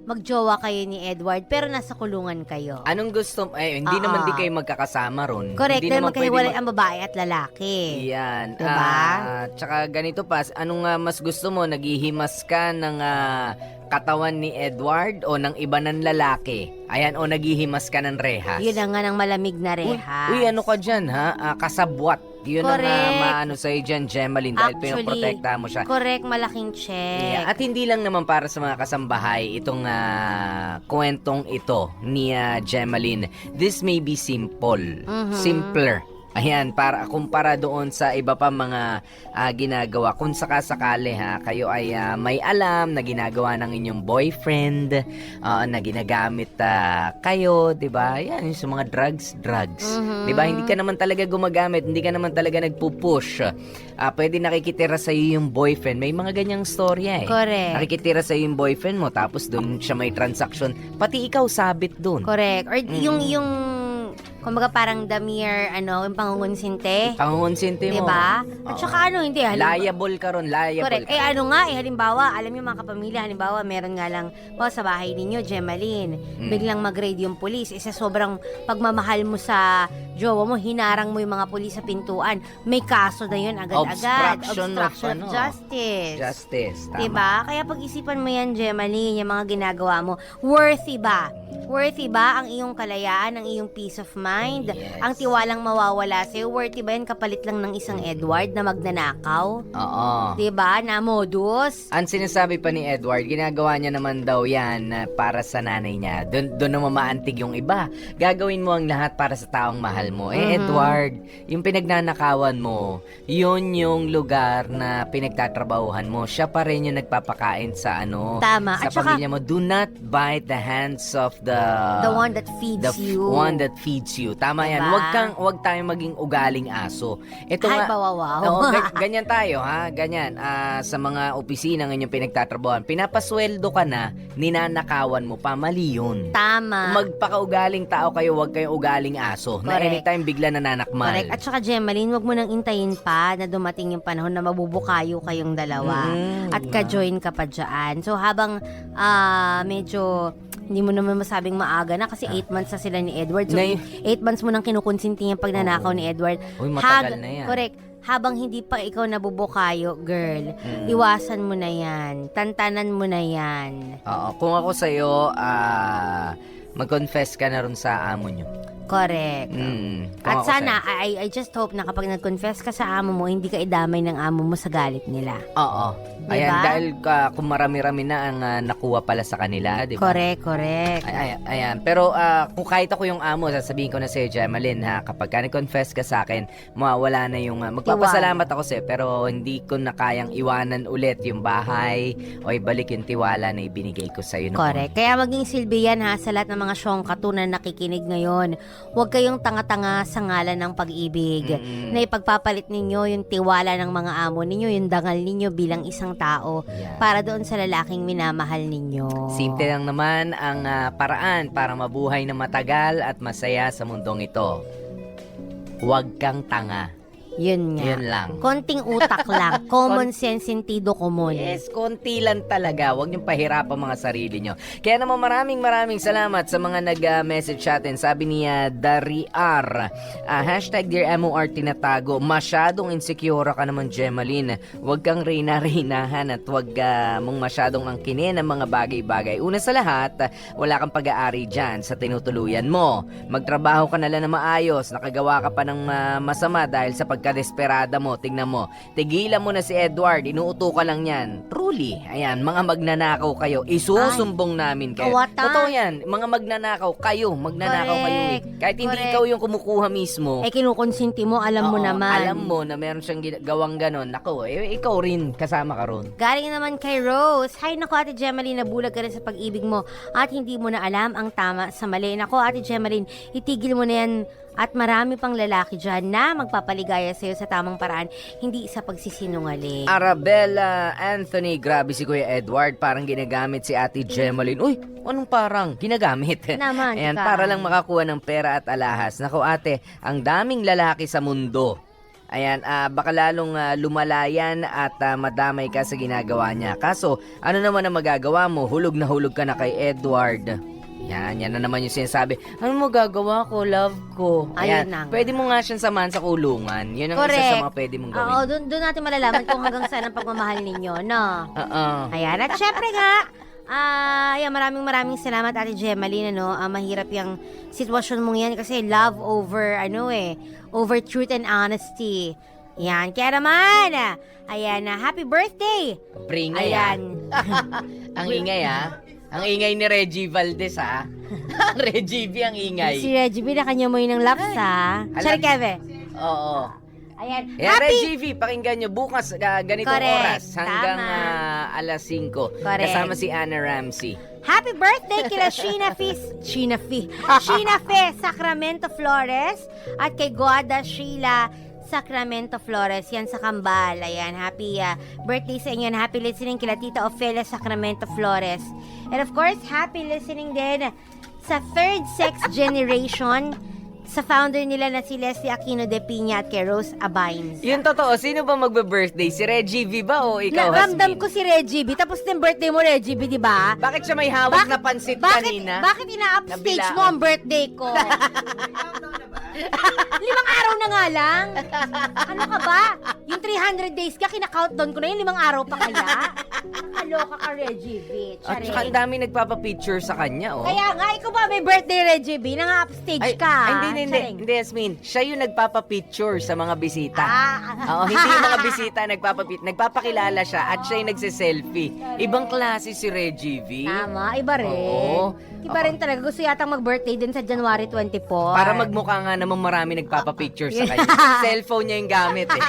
magjowa kayo ni Edward, pero nasa kulungan kayo. Anong gusto hindi Oo. naman di kayo magkakasama ron. Correct, Hindi dahil naman magkahiwalay pwede ang babae at lalaki. Yan. Diba? Tsaka ganito pa, anong mas gusto mo? Naghihimas ka ng katawan ni Edward o ng iba ng lalaki? Ayan, o naghihimas ka ng rehas? Yun ang nga ng malamig na rehas. Uy, ano ka dyan, ha? Kasabwat. Yun ang Correct. maano sa'yo dyan, Gemaline, dahil Actually, pinoprotekta mo siya. Correct, malaking check. Yeah. At hindi lang naman para sa mga kasambahay itong kwentong ito ni Gemaline. This may be simple. Simpler. Ayan, para kumpara doon sa iba pa mga ginagawa. Kung sakasakali kayo ay may alam na ginagawa ng inyong boyfriend, na ginagamit kayo, 'di ba? Yan yung sa mga drugs. 'Di ba? Hindi ka naman talaga gumagamit, hindi ka naman talaga nagpupush. Pwede nakikitira sa iyo yung boyfriend. May mga ganyang storya eh. Correct. Nakikitira sa iyo yung boyfriend mo tapos doon siya may transaction. Pati ikaw sabit doon. Correct. Or yung kumbaga parang damir, yung pangungonsinte. Pangungonsinti mo. Diba? At saka hindi. Liable ka ron, liable Correct. ka. Halimbawa, alam niyo mga kapamilya, halimbawa, meron nga lang, sa bahay ninyo, Gemaline, biglang mag-raid yung pulis. Isa sobrang pagmamahal mo sa jowa mo, hinarang mo yung mga pulis sa pintuan. May kaso na yun agad-agad. Obstruction of justice. Justice, tama. Diba? Kaya pag-isipan mo yan, Gemaline, yung mga ginagawa mo. Worthy ba? Worthy ba ang iyong kalayaan, ang iyong peace of mind? Yes. Ang tiwalang mawawala sa'yo, worthy ba yan kapalit lang ng isang Edward na magnanakaw? Oo. Diba? Na modus? Ang sinasabi pa ni Edward, ginagawa niya naman daw yan para sa nanay niya. Doon naman maantig yung iba. Gagawin mo ang lahat para sa taong mahal mo. Edward, yung pinagnanakawan mo, yun yung lugar na pinagtatrabahuhan mo. Siya pa rin yung nagpapakain sa Tama. sa At saka, pamilya mo. Do not bite the hands of the one that feeds you. one that feeds you. Tama yan. Diba? Wag tayong maging ugaling aso. Ito Ay, nga, bawawaw. Oo, ganyan tayo, ha? Ganyan. Sa mga opisina ng inyong pinagtatrabahoan, pinapasweldo ka na, ninanakawan mo pa, mali yun. Tama. Magpakaugaling tao kayo, wag kayong ugaling aso. Na Correct. anytime bigla nananakmal. Correct. At saka, Gemaline, wag mo nang intayin pa na dumating yung panahon na mabubukayo kayong dalawa. At ka-join ka pa dyan. So, habang medyo hindi mo naman masabing maaga na kasi 8 months na sila ni Edward. So, 8 months mo nang kinukonsinti yung pagnanakaw ni Edward. Uy, matagal na yan. Correct. Habang hindi pa ikaw nabubukayo, girl, iwasan mo na yan. Tantanan mo na yan. Oo, kung ako sa'yo, mag-confess ka na rin sa amo nyo. Correct. Kung At ako sana, sa'yo. I just hope na kapag nag-confess ka sa amo mo, hindi ka idamay ng amo mo sa galit nila. Oo. Diba? Ayan, dahil kung marami-rami na ang nakuha pala sa kanila, di ba? Correct. Ayan. Pero kung kahit ako yung amo, sasabihin ko na sa'yo, Gemaline, ha, kapag ka nag-confess ka sa akin, mawawala na yung... magpapasalamat ako sa'yo, pero hindi ko na kayang iwanan ulit yung bahay o ibalik yung tiwala na ibinigay ko sa'yo noon. Correct. Kaya maging silbi yan ha sa lahat ng mga syongkatu na nakikinig ngayon. Huwag kayong tanga-tanga sa ngalan ng pag-ibig. Na ipagpapalit ninyo yung tiwala ng mga amo ninyo, yung dangal ninyo bilang isang tao Yan. para doon sa lalaking minamahal ninyo. Simple lang naman ang paraan para mabuhay na matagal at masaya sa mundong ito. Huwag kang tanga. Yun nga. Yun lang. Konting utak lang. Common sense, sentido común. Yes, konti lang talaga. Huwag niyong pahirapan mga sarili niyo. Kaya naman maraming salamat sa mga nag-message sa atin. Sabi niya, Dariar, hashtag Dear MOR tinatago. Masyadong insecure ka naman, Gemaline. Huwag kang reyna-reynahan at huwag mong masyadong angkinin ang mga bagay-bagay. Una sa lahat, wala kang pag-aari dyan sa tinutuluyan mo. Magtrabaho ka na lang na maayos. Nakagawa ka pa ng masama dahil sa pagkadesperada mo. Tingnan mo. Tigilan mo na si Edward. Inuuto ka lang yan. Truly. Ayan, mga magnanakaw kayo. Isusumbong namin kayo. Kawata. Totoo yan. Mga magnanakaw kayo. Magnanakaw kayo. Correct. Kahit hindi Correct. ikaw yung kumukuha mismo. Kinukonsinti mo, alam mo Oo, naman. Alam mo na meron siyang gawang ganon. Nako, ikaw rin. Kasama ka ron. Galing naman kay Rose. Hi, naku Ate Gemaline, nabulag ka rin sa pag-ibig mo at hindi mo na alam ang tama sa mali. Naku Ate Gemaline, itigil mo na yan at marami pang lalaki dyan na magpapaligaya sa'yo sa tamang paraan, hindi sa pagsisinungaling. Arabella Anthony, grabe si Kuya Edward. Parang ginagamit si Ate Gemaline. Uy, anong parang? Ginagamit. Naman, Ayan, ka. para lang makakuha ng pera at alahas. Nako ate, ang daming lalaki sa mundo. Ayan, baka lalong lumalayan at madamay ka sa ginagawa niya. Kaso, ano naman ang magagawa mo? Hulog na hulog ka na kay Edward. Yan na naman yung sinasabi. Ano magagawa ko? Love ko. Ayun Ayan, na. pwede mo nga siyang samahan sa kulungan. Yun ang isa Correct. sa mga pwede mong gawin. Oo, doon natin malalaman kung hanggang saan ang pagmamahal ninyo, no? Oo. Ayan, at syempre nga, ayan, maraming salamat Ate Gemaline, ano? Mahirap yung sitwasyon mong yan kasi love over, over truth and honesty. Yan, kaya naman, ayan, happy birthday! Pringay Ayan. Ang ingay Ang ingay ni Reggie Valdez Reggie V ang ingay. Si Reggie B, na kanya mo yun ng laps, ha? Alam- Sorry, Keve. Oo. Ayan, Yeah, Reggie V, pakinggan nyo bukas ganitong Correct. oras hanggang Tama. alas 5. Correct. Kasama si Anna Ramsey. Happy birthday kila Sheena Fe Sacramento Flores at kay Goada Sheila Sacramento Flores, yan sa Kambal. Ayan, happy birthday sa inyo and happy listening kila Tita Ofelia Sacramento Flores. And of course, happy listening din sa third sex generation sa founder nila na si Leslie Aquino de Piña at kay Rose Abines. Yun totoo, sino ba magbe-birthday? Si Reggie V ba o ikaw, Ramdam Hasmin? ko si Reggie B. Tapos na yung birthday mo, Reggie B, di ba? Bakit siya may hawak na pansit kanina? Bakit ina-upstage Nabilaan. mo ang birthday ko? 5 araw na nga lang. Ano ka ba? Yung 300 days ka, kina-countdown ko na yun, 5 araw pa kaya? Kaloka ka, Reggie B. At saka ang dami nagpapapicture sa kanya, oh. Kaya nga, ikaw ba may birthday, Reggie B? Nang-upstage ka. Hindi, Charing. Yasmin. Siya yung nagpapapicture sa mga bisita. Ah. Oo, hindi yung mga bisita nagpapakilala siya at siya yung nagsiselfie. Ibang klase si Reggie V. Tama, iba rin. Oo. Iba rin talaga. Gusto yatang mag-birthday din sa January 24. Para magmukha nga namang marami nagpapapicture sa kanya. Cellphone niya yung gamit eh.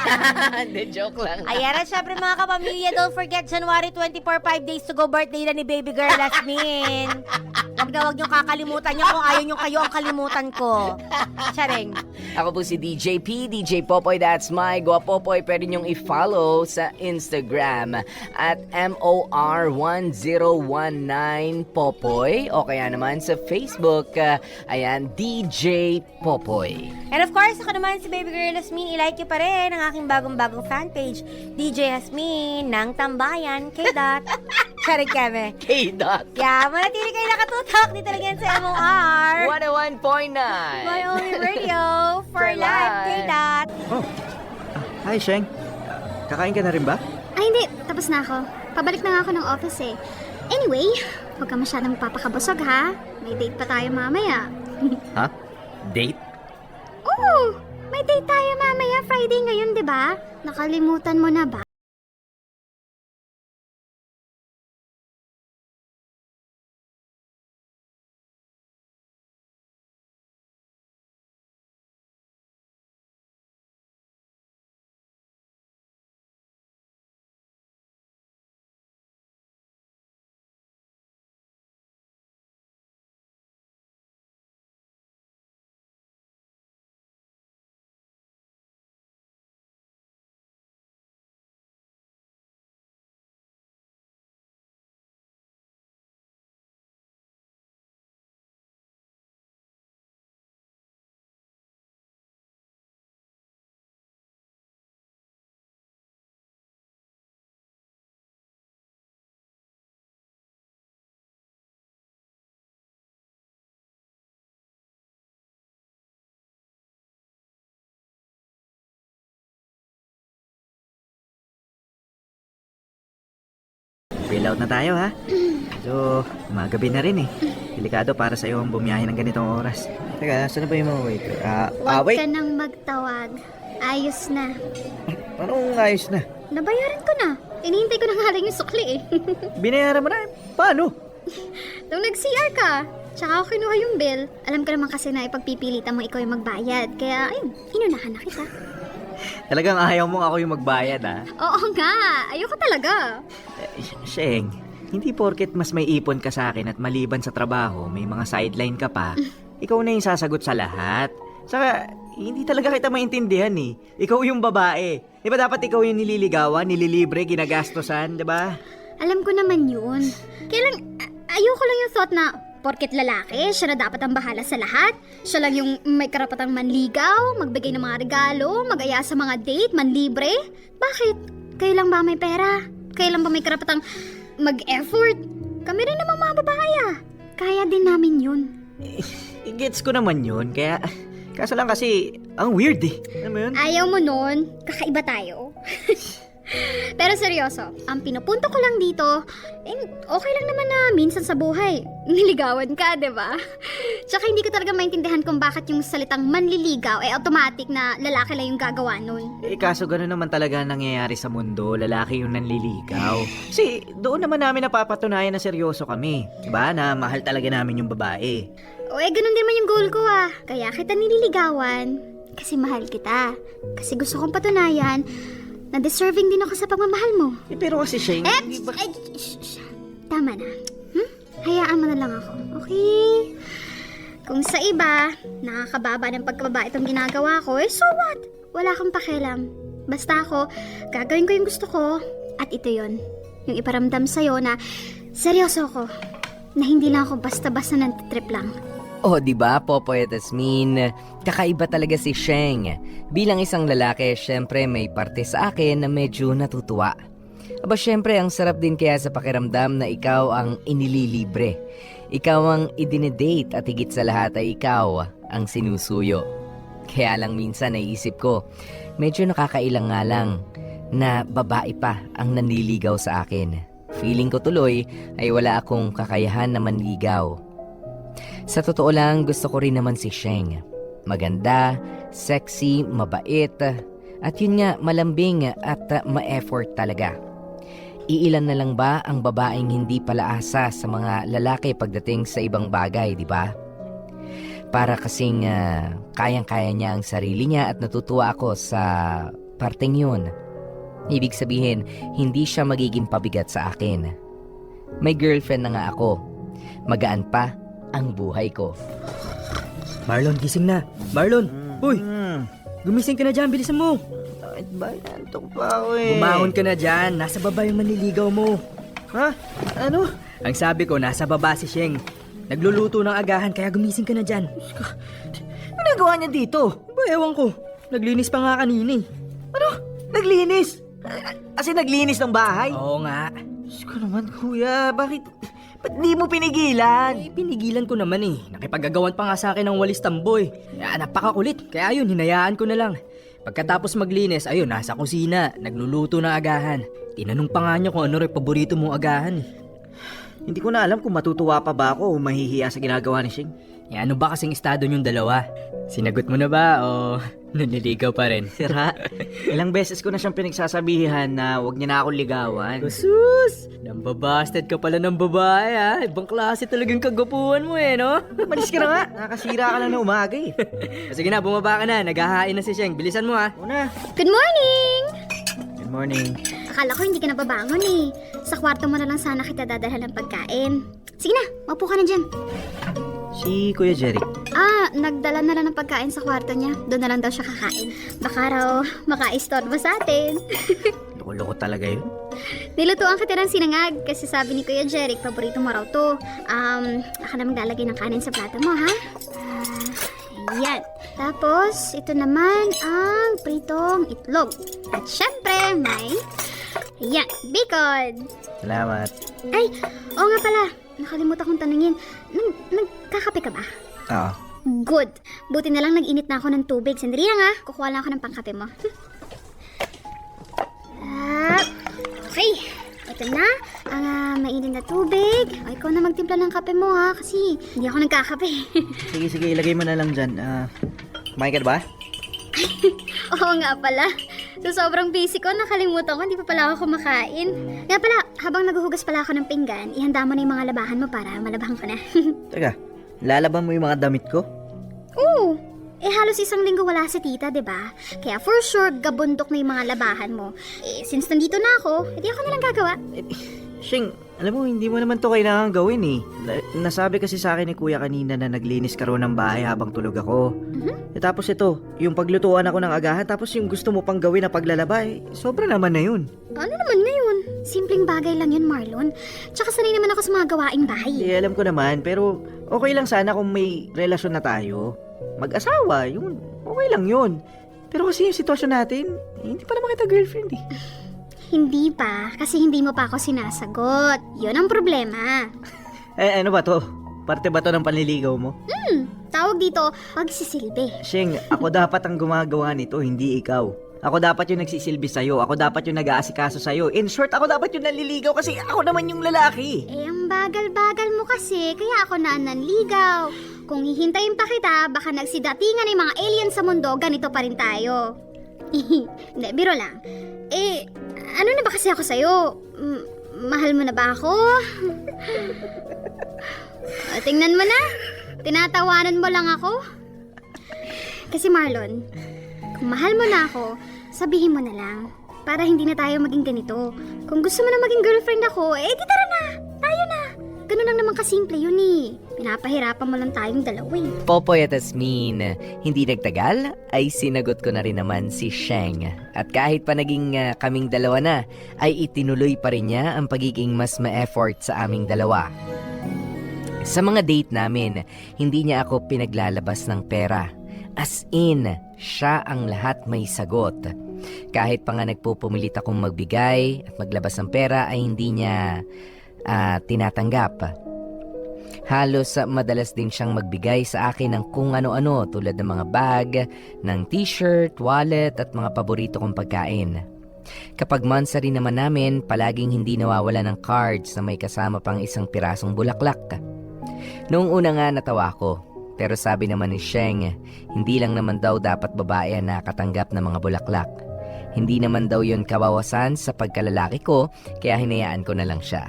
Hindi, joke lang. Ayan at syempre mga kapamilya, don't forget January 24, 5 days to go birthday na ni baby girl Lasmin. Huwag niyong kakalimutan niya kung ayaw niyo kayo ang kalimutan ko. Charing. Ako po si DJ P, DJ Popoy, that's my Guapopoy. Pwede niyong i-follow sa Instagram at MOR1019 Popoy o kaya naman sa Facebook, ayan, DJ Popoy. And of course, ako naman si baby girl Lasmin, i-like niyo pa rin ang aking bagong-bagong fan page, DJ Hasmin ng Tambayan, K-Dot. Charing keme. K-Dot. Kaya manatili kayo nakatutok dito lang yan sa MOR. 101.9 My only radio for For life, life. K-Dot. Hi, Sheng. Kakain ka na rin ba? Ay, hindi. Tapos na ako. Pabalik na nga ako ng office eh. Anyway, huwag ka masyadong papakabusog ha. May date pa tayo mamaya. Ha? Date? Oo, may date tayo mamaya. Friday ngayon, di ba? Nakalimutan mo na ba? chill out na tayo ha. So, magabi na rin eh. Delikado para sa'yo ang bumiyahe ng ganitong oras. Teka, saan na ba yung mga waiter? Huwag ka nang magtawag. Ayos na. Anong ayos na? Nabayaran ko na. Inihintay ko na nga lang yung sukli eh. Binayaran mo na. Paano? Nung nag-CR ka, tsaka ako kinuha yung bill. Alam ka naman kasi na ipagpipilitan mo ikaw yung magbayad. Kaya, ayun, inunahan na kita. Talagang ayaw mong ako yung magbayad ha? Oo nga, ayoko talaga. Sheng, hindi porket mas may ipon ka sa akin at maliban sa trabaho, may mga sideline ka pa, ikaw na yung sasagot sa lahat. Saka, hindi talaga kita maintindihan eh. Ikaw yung babae. Di ba dapat ikaw yung nililigawan, nililibre, ginagastosan, di ba? Alam ko naman yun. Kailan, ayoko lang yung thought na porket lalaki, siya na dapat ang bahala sa lahat. Siya lang yung may karapatang manligaw, magbigay ng mga regalo, mag-aya sa mga date, manlibre. Bakit? Kayo lang ba may pera? Kayo lang ba may karapatang mag-effort? Kami rin namang mga babae ah. Kaya din namin yun. I-gets ko naman yun, kaya... Kaso lang kasi, ang weird eh. Alam mo yun? Ayaw mo nun, kakaiba tayo. Pero seryoso, ang pinupunto ko lang dito, okay lang naman na minsan sa buhay, niligawan ka, diba? Tsaka hindi ko talaga maintindihan kung bakit yung salitang manliligaw, automatic na lalaki lang yung gagawa nun. Kaso gano'n naman talaga nangyayari sa mundo, lalaki yung nanliligaw. Kasi doon naman namin napapatunayan na seryoso kami. Diba? Na mahal talaga namin yung babae. Ganun din man yung goal ko ah. Kaya kita nililigawan, kasi mahal kita. Kasi gusto kong patunayan na deserving din ako sa pagmamahal mo. Pero kasi Shane, Tama na. Hayaan mo na lang ako, okay? Kung sa iba, nakakababa ng pagkababa itong ginagawa ko, so what? Wala kang pakialam. Basta ako, gagawin ko yung gusto ko, at ito yon, yung iparamdam sa'yo na seryoso ko, na hindi lang ako basta-basta nantitrip lang. Oh, di ba, Popoy at Asmin? Kakaiba talaga si Sheng. Bilang isang lalaki, syempre may parte sa akin na medyo natutuwa. Aba, syempre, ang sarap din kaya sa pakiramdam na ikaw ang inililibre. Ikaw ang idinedate at higit sa lahat ay ikaw ang sinusuyo. Kaya lang minsan naisip ko, medyo nakakailang nga lang na babae pa ang nanliligaw sa akin. Feeling ko tuloy ay wala akong kakayahan na manligaw. Sa totoo lang, gusto ko rin naman si Sheng. Maganda, sexy, mabait, at yun nga, malambing at ma-effort talaga. Iilan na lang ba ang babaeng hindi palaasa sa mga lalaki pagdating sa ibang bagay, di ba? Para kasing kayang-kaya niya ang sarili niya at natutuwa ako sa parteng yun. Ibig sabihin, hindi siya magiging pabigat sa akin. May girlfriend na nga ako. Magaan pa ang buhay ko. Marlon, gising na. Marlon, uy, gumising ka na dyan, bilisan mo. Bakit ba? Antok pa ako eh. Bumangon ka na dyan, nasa baba yung manliligaw mo. Ha? Ano? Ang sabi ko, nasa baba si Sheng. Nagluluto ng agahan, kaya gumising ka na dyan. Ano nagawa niya dito? Ba, ewan ko. Naglinis pa nga kanina eh. Ano? Naglinis? Kasi naglinis ng bahay? Oo nga. Diyos ko naman, kuya. Ba't di mo pinigilan? Pinigilan ko naman eh. Nakipagagawan pa nga sa akin ng walis tamboy. Napakakulit. Kaya ayun, hinayaan ko na lang. Pagkatapos maglinis, ayun, nasa kusina. Nagluluto ng agahan. Tinanong pa nga niya kung ano rin paborito mong agahan eh. Hindi ko na alam kung matutuwa pa ba ako o mahihiya sa ginagawa ni Sheng. Ano ba kasing estado niyong dalawa? Sinagot mo na ba o nanliligaw pa rin? Sira, ilang beses ko na siyang pinagsasabihan na huwag niya na akong ligawan. Sus! Nambabasted ka pala ng babae ha. Ibang klase talagang kagapuhan mo eh, no? Malis ka na nga. Nakasira ka lang na umaga eh. Sige na, bumaba ka na. Naghahain na si Sheng. Bilisan mo ha. Una. Good morning! Good morning. Akala ko hindi ka na babangon eh. Sa kwarto mo na lang sana kita dadalhan ng pagkain. Sige na, maupo ka na dyan. Si Kuya Jeric. Nagdala na lang ng pagkain sa kwarto niya. Doon na lang daw siya kakain. Baka raw makaistorbo sa atin. Loko-loko talaga yun. Nilutuan kita ng sinangag kasi sabi ni Kuya Jeric, paborito mo raw to. Ako na maglalagay ng kanin sa plato mo, ha? Yan. Tapos, ito naman ang pritong itlog. At syempre, may... Yan, bacon. Salamat. Ay, oo nga pala. Nakalimutan kong tanungin. Nagkakape ka ba? Oo. Good. Buti na lang nag-init na ako ng tubig. Sandali lang ha. Kukuha lang ako ng pangkape mo. Okay. Ito na mainit na tubig. O, ikaw na magtimpla ng kape mo ha, kasi hindi ako nagkakape. Sige, ilagay mo na lang dyan. Kumain ka na ba? Oo nga pala. So, sobrang busy ko, nakalimutan ko, hindi pa pala ako kumakain. Nga pala, habang naghuhugas pala ako ng pinggan, ihanda mo na yung mga labahan mo para malabhan ko na. Teka, lalaban mo yung mga damit ko? Oo. Halos isang linggo wala si tita, 'di ba? Kaya for sure, gabundok na yung mga labahan mo. Since nandito na ako, hindi ako na lang gagawa. Shing, alam mo, hindi mo naman to kailangan gawin eh. Nasabi kasi sa akin ni kuya kanina na naglinis ka raw ng bahay habang tulog ako. Tapos ito, yung paglutuan ako ng agahan, tapos yung gusto mo pang gawin na paglalaba, sobra naman na yun. Ano naman na yun? Simpleng bagay lang yun, Marlon. Tsaka sanay naman ako sa mga gawaing bahay. Alam ko naman, pero okay lang sana kung may relasyon na tayo. Mag-asawa, yun. Okay lang yun. Pero kasi yung sitwasyon natin, hindi pa naman kita girlfriend eh. Hindi pa, kasi hindi mo pa ako sinasagot. Yun ang problema. Ano ba to? Parte ba to ng panliligaw mo? Tawag dito, pagsisilbi. Shing, ako dapat ang gumagawa nito, hindi ikaw. Ako dapat yung nagsisilbi sa'yo. Ako dapat yung nag-aasikaso sa'yo. In short, ako dapat yung nanliligaw kasi ako naman yung lalaki. Ang bagal-bagal mo kasi, kaya ako na nanligaw. Kung hihintayin pa kita, baka nagsidatingan ng mga alien sa mundo, ganito pa rin tayo. Hindi, biro lang. Ano na ba kasi ako sa'yo? Mahal mo na ba ako? Tingnan mo na. Tinatawanan mo lang ako. Kasi Marlon, kung mahal mo na ako, sabihin mo na lang. Para hindi na tayo maging ganito. Kung gusto mo na maging girlfriend ako, di tara na. Tayo na. Ganun lang naman kasimple yun eh. Pinapahirapan mo lang tayong dalawa eh. Popoy at Asmin, hindi nagtagal ay sinagot ko na rin naman si Sheng. At kahit pa naging kaming dalawa na, ay itinuloy pa rin niya ang pagiging mas ma-effort sa aming dalawa. Sa mga date namin, hindi niya ako pinaglalabas ng pera. As in, siya ang lahat may sagot. Kahit pa nga nagpupumilit akong magbigay at maglabas ng pera ay hindi niya tinatanggap. Halos madalas din siyang magbigay sa akin ng kung ano-ano tulad ng mga bag, ng t-shirt, wallet at mga paborito kong pagkain. Kapag monthsary naman namin, palaging hindi nawawala ng cards na may kasama pang isang pirasong bulaklak. Noong una nga natawa ko, pero sabi naman ni Sheng, hindi lang naman daw dapat babae ang nakatanggap ng mga bulaklak. Hindi naman daw yon kawawasan sa pagkalalaki ko, kaya hinayaan ko na lang siya.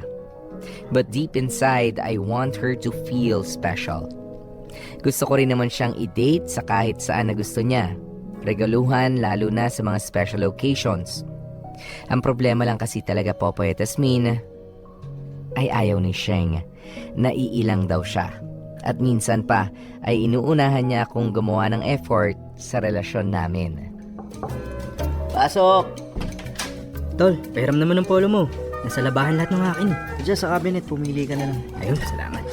But deep inside, I want her to feel special. Gusto ko rin naman siyang i-date sa kahit saan na gusto niya. Regaluhan lalo na sa mga special occasions. Ang problema lang kasi talaga, Popoy at Asmin, ay ayaw ni Sheng. Naiilang daw siya. At minsan pa ay inuunahan niya akong gumawa ng effort sa relasyon namin. Pasok! Tol, pahiram naman ng polo mo. Nasa labahan lahat ng akin. Diyan sa cabinet, pumili ka na lang. Ayun, salamat.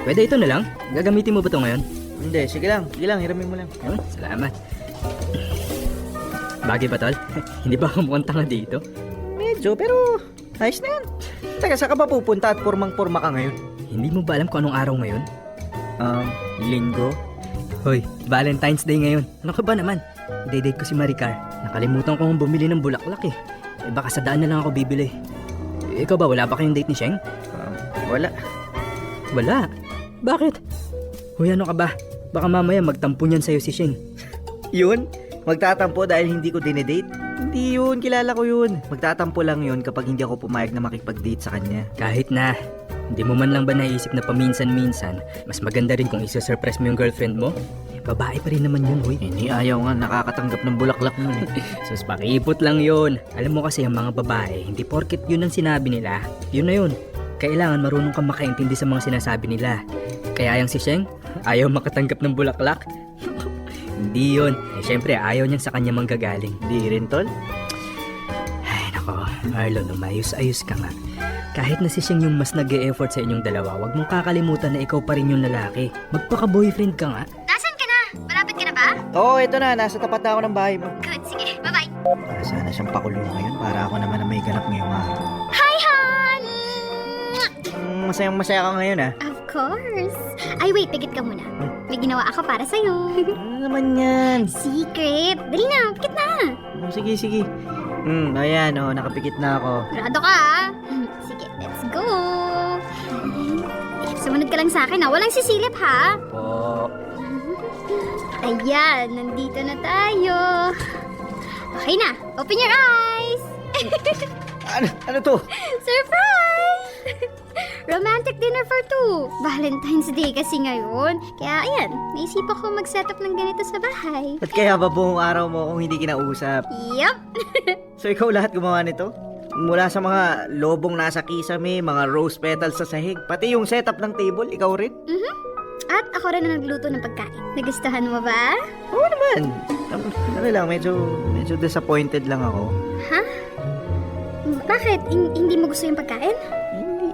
Pwede ito na lang? Gagamitin mo ba ito ngayon? Hindi, sige lang, hiramin mo lang. Ayun, salamat. Bagay ba, Tol? Hindi ba ako mukhang tanga dito? Medyo, pero ayos na yan. Teka, saan ka ba pupunta at pormang-porma ka ngayon? Hindi mo ba alam kung anong araw ngayon? Linggo? Hoy, Valentine's Day ngayon. Ano ka ba naman? I-date ko si Maricar. Nakalimutan kong bumili ng bulaklak eh. Baka sa daan na lang ako bibili. Ikaw ba, wala ba kayong date ni Sheng? Wala. Wala? Bakit? Hoy, ano ka ba? Baka mamaya magtampo niyan sa'yo si Sheng. Yun? Magtatampo dahil hindi ko dinedate? Hindi yun, kilala ko yun. Magtatampo lang yun kapag hindi ako pumayag na makipag-date sa kanya. Kahit na, hindi mo man lang ba naisip na paminsan-minsan, mas maganda rin kung isa-surprise mo yung girlfriend mo? Babae pa rin naman yun, hoy. Hindi ayaw nga nakakatanggap ng bulaklak nun eh. Sus, pakipot lang yun. Alam mo kasi ang mga babae, hindi porket yun ang sinabi nila. Yun na yun. Kailangan marunong kang makaintindi sa mga sinasabi nila. Kaya yung si Sheng, ayaw makatanggap ng bulaklak. Hindi yun. Siyempre, ayaw niyang sa kanya manggagaling. Di rin, tol? Ay, nako. Marlon, umayos-ayos ka nga. Kahit na si Sheng yung mas nag-e-effort sa inyong dalawa, wag mong kakalimutan na ikaw pa rin yung lalaki. Magpaka-boyfriend ka nga. Nasaan ka na? Malapit ka na ba? Oo, ito na. Nasa tapat na ako ng bahay mo. Good, sige. Bye-bye. Sana siyang pakulo ngayon para ako naman ang may ganap ngayong araw. Hi, hon! Masayang-masaya ka ngayon, ah. Of course. Ay, wait. Pigit ka muna. May ginawa ako para sa'yo. Ano naman yan? Secret. Dali na. Pigit na. Sige. Ayan, nakapikit na ako. Grado ka, ha? Sige, let's go! Sumunod ka lang sa akin, ha? Walang sisilip, ha? Po. Ayan, nandito na tayo. Okay na, open your eyes! Ano to? Surprise! Romantic dinner for two. Valentine's Day kasi ngayon. Kaya ayan, naisipan ko mag-set up ng ganito sa bahay. At kaya ba buong araw mo kung hindi kinausap? Yup! So ikaw lahat gumawa nito? Mula sa mga lobong nasa kisame, mga rose petals sa sahig, pati yung setup ng table, ikaw rin? At ako rin na nagluto ng pagkain. Nagustuhan mo ba? Oo naman. Ano lang, medyo disappointed lang ako. Ha? Bakit? Hindi mo gusto yung pagkain?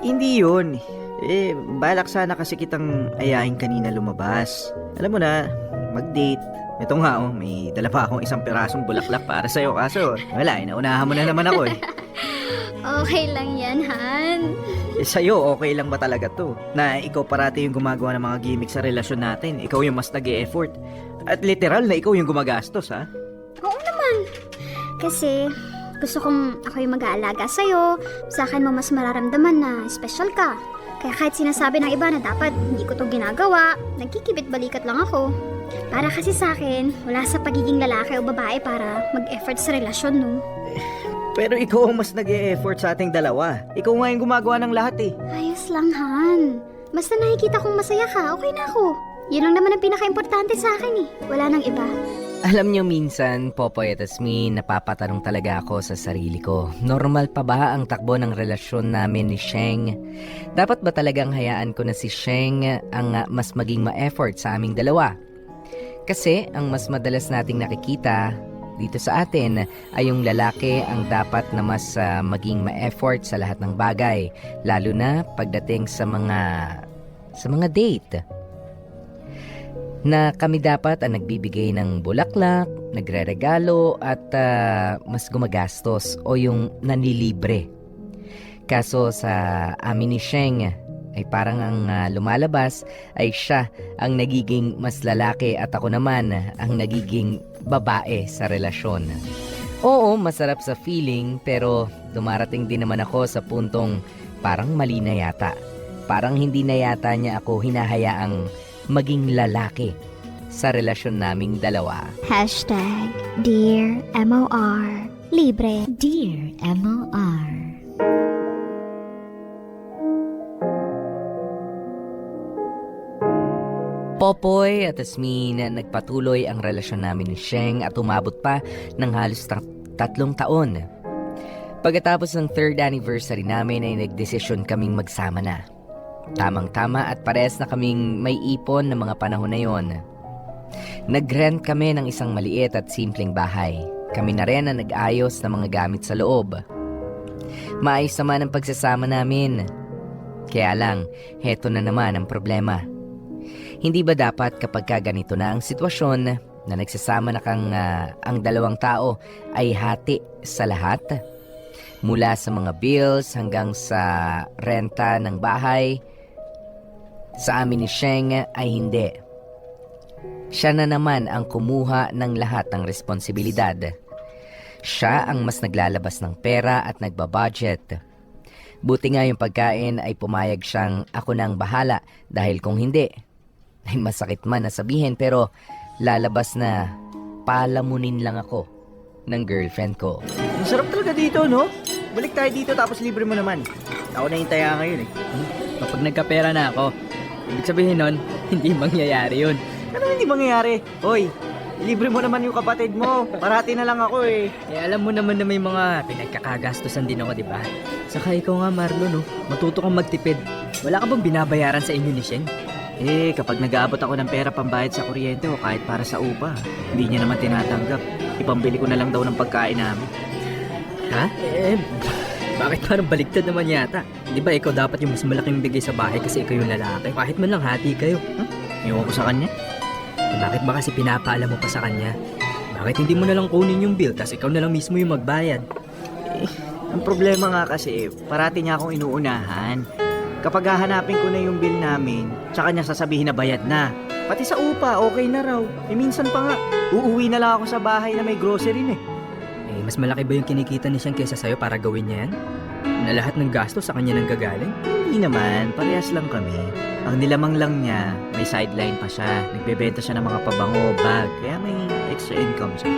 Hindi yun. Balak sana kasi kitang ayahin kanina lumabas. Alam mo na, mag-date. Ito nga, may dala pa akong isang pirasong bulaklak para sa'yo. Kaso, wala, inaunahan mo na naman ako eh. Okay lang yan, Han. Sa'yo, okay lang ba talaga to? Na ikaw parati yung gumagawa ng mga gimmick sa relasyon natin. Ikaw yung mas nag-e-effort. At literal na ikaw yung gumagastos, ha? Oo naman. Kasi gusto kong ako yung mag-aalaga sa'yo. Sa akin mo mas mararamdaman na special ka. Kaya kahit sinasabi ng iba na dapat hindi ko to ginagawa, nagkikibit-balikat lang ako. Para kasi sa akin, wala sa pagiging lalaki o babae para mag-effort sa relasyon, no? Pero ikaw ang mas nag-e-effort sa ating dalawa. Ikaw nga yung gumagawa ng lahat eh. Ayos lang, Han. Basta nakikita kong masaya ka, okay na ako. Yun lang naman ang pinaka-importante sa akin eh. Wala nang iba. Alam nyo minsan, Popoy at Asmin, napapatanong talaga ako sa sarili ko. Normal pa ba ang takbo ng relasyon namin ni Sheng? Dapat ba talagang hayaan ko na si Sheng ang mas maging ma-effort sa aming dalawa? Kasi ang mas madalas nating nakikita dito sa atin ay yung lalaki ang dapat na mas maging ma-effort sa lahat ng bagay, lalo na pagdating sa mga date. Na kami dapat ang nagbibigay ng bulaklak, nagre-regalo at mas gumagastos o yung nanlilibre. Kaso sa amin ni Sheng ay parang ang lumalabas ay siya ang nagiging mas lalaki at ako naman ang nagiging babae sa relasyon. Oo, masarap sa feeling pero dumarating din naman ako sa puntong parang mali na yata. Parang hindi na yata niya ako hinahayaang maging lalaki sa relasyon naming dalawa. Dear MOR. Libre. Dear MOR. Popoy at Asmin, nagpatuloy ang relasyon namin ni Sheng at umabot pa ng halos 3 taon. Pagkatapos ng 3rd anniversary namin ay nagdesisyon kaming magsama na. Tamang-tama at parehas na kaming may ipon ng mga panahon na yon. Nag-rent kami ng isang maliit at simpleng bahay. Kami na rin ang nag-ayos ng mga gamit sa loob. Maayos naman ang pagsasama namin. Kaya lang, heto na naman ang problema. Hindi ba dapat kapag ganito na ang sitwasyon na nagsasama na kang ang dalawang tao ay hati sa lahat? Mula sa mga bills hanggang sa renta ng bahay. Sa amin ni Sheng ay hindi. Siya na naman ang kumuha ng lahat ng responsibilidad. Siya ang mas naglalabas ng pera at nagbabudget. Buti nga yung pagkain ay pumayag siyang ako na ang bahala dahil kung hindi, ay masakit man na sabihin pero lalabas na palamunin lang ako ng girlfriend ko. Ang sarap talaga dito, no? Balik tayo dito tapos libre mo naman. Ako na hintaya ngayon eh. Kapag nagkapera na ako, ibig sabihin nun, hindi mangyayari yun. Ano hindi mangyayari? Hoy, libre mo naman yung kapatid mo. Parati na lang ako eh. Alam mo naman na may mga pinagkakagastusan din ako, di ba? Saka ikaw nga, Marlon, no? Matuto kang magtipid. Wala ka bang binabayaran sa inyo ni Sheng? Kapag nag-aabot ako ng pera pambayad sa kuryente o kahit para sa upa, hindi niya naman tinatanggap. Ipambili ko na lang daw ng pagkain namin. Ha? Bakit parang baliktad naman yata? Di ba ikaw dapat yung mas malaking bigay sa bahay kasi ikaw yung lalaki? Kahit man lang hati kayo. Ewan ko sa kanya. Bakit ba kasi pinapaalam mo pa sa kanya? Bakit hindi mo na lang kunin yung bill tas ikaw na lang mismo yung magbayad? Ang problema nga kasi, parati niya akong inuunahan. Kapag hahanapin ko na yung bill namin, tsaka niya sasabihin na bayad na. Pati sa upa, okay na raw. Minsan pa nga, uuwi na lang ako sa bahay na may grocery na mas malaki ba yung kinikita ni Sheng kaysa sa'yo para gawin niya yan? Na lahat ng gasto sa kanya nang gagaling? Hindi naman, parehas lang kami. Ang nilamang lang niya, may sideline pa siya. Nagbebenta siya ng mga pabango, bag, kaya may extra income siya.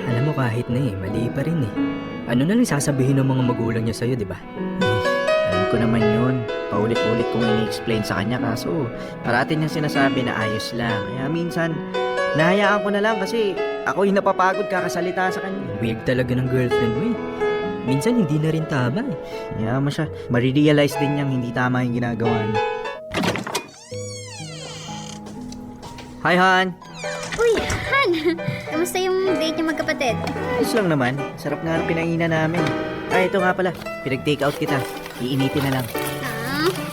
Alam mo kahit na mali pa rin Ano na lang sasabihin ng mga magulang niya sa'yo, di ba? Alam ko naman yun. Paulit-ulit kong ini-explain sa kanya kaso parati niyang sinasabi na ayos lang. Kaya minsan, nahayaan ko na lang kasi ako yung napapagod kakasalita sa kanya. Weird talaga ng girlfriend mo Minsan hindi na rin tama Kaya mo siya, marirealize din niyang hindi tama yung ginagawa niya. Hi, Han! Uy, Han! Kamusta yung date niyo magkapatid? Ayos lang naman. Sarap nga ng pinainan namin. Ito nga pala. Pinag-take out kita. Iinitin na lang.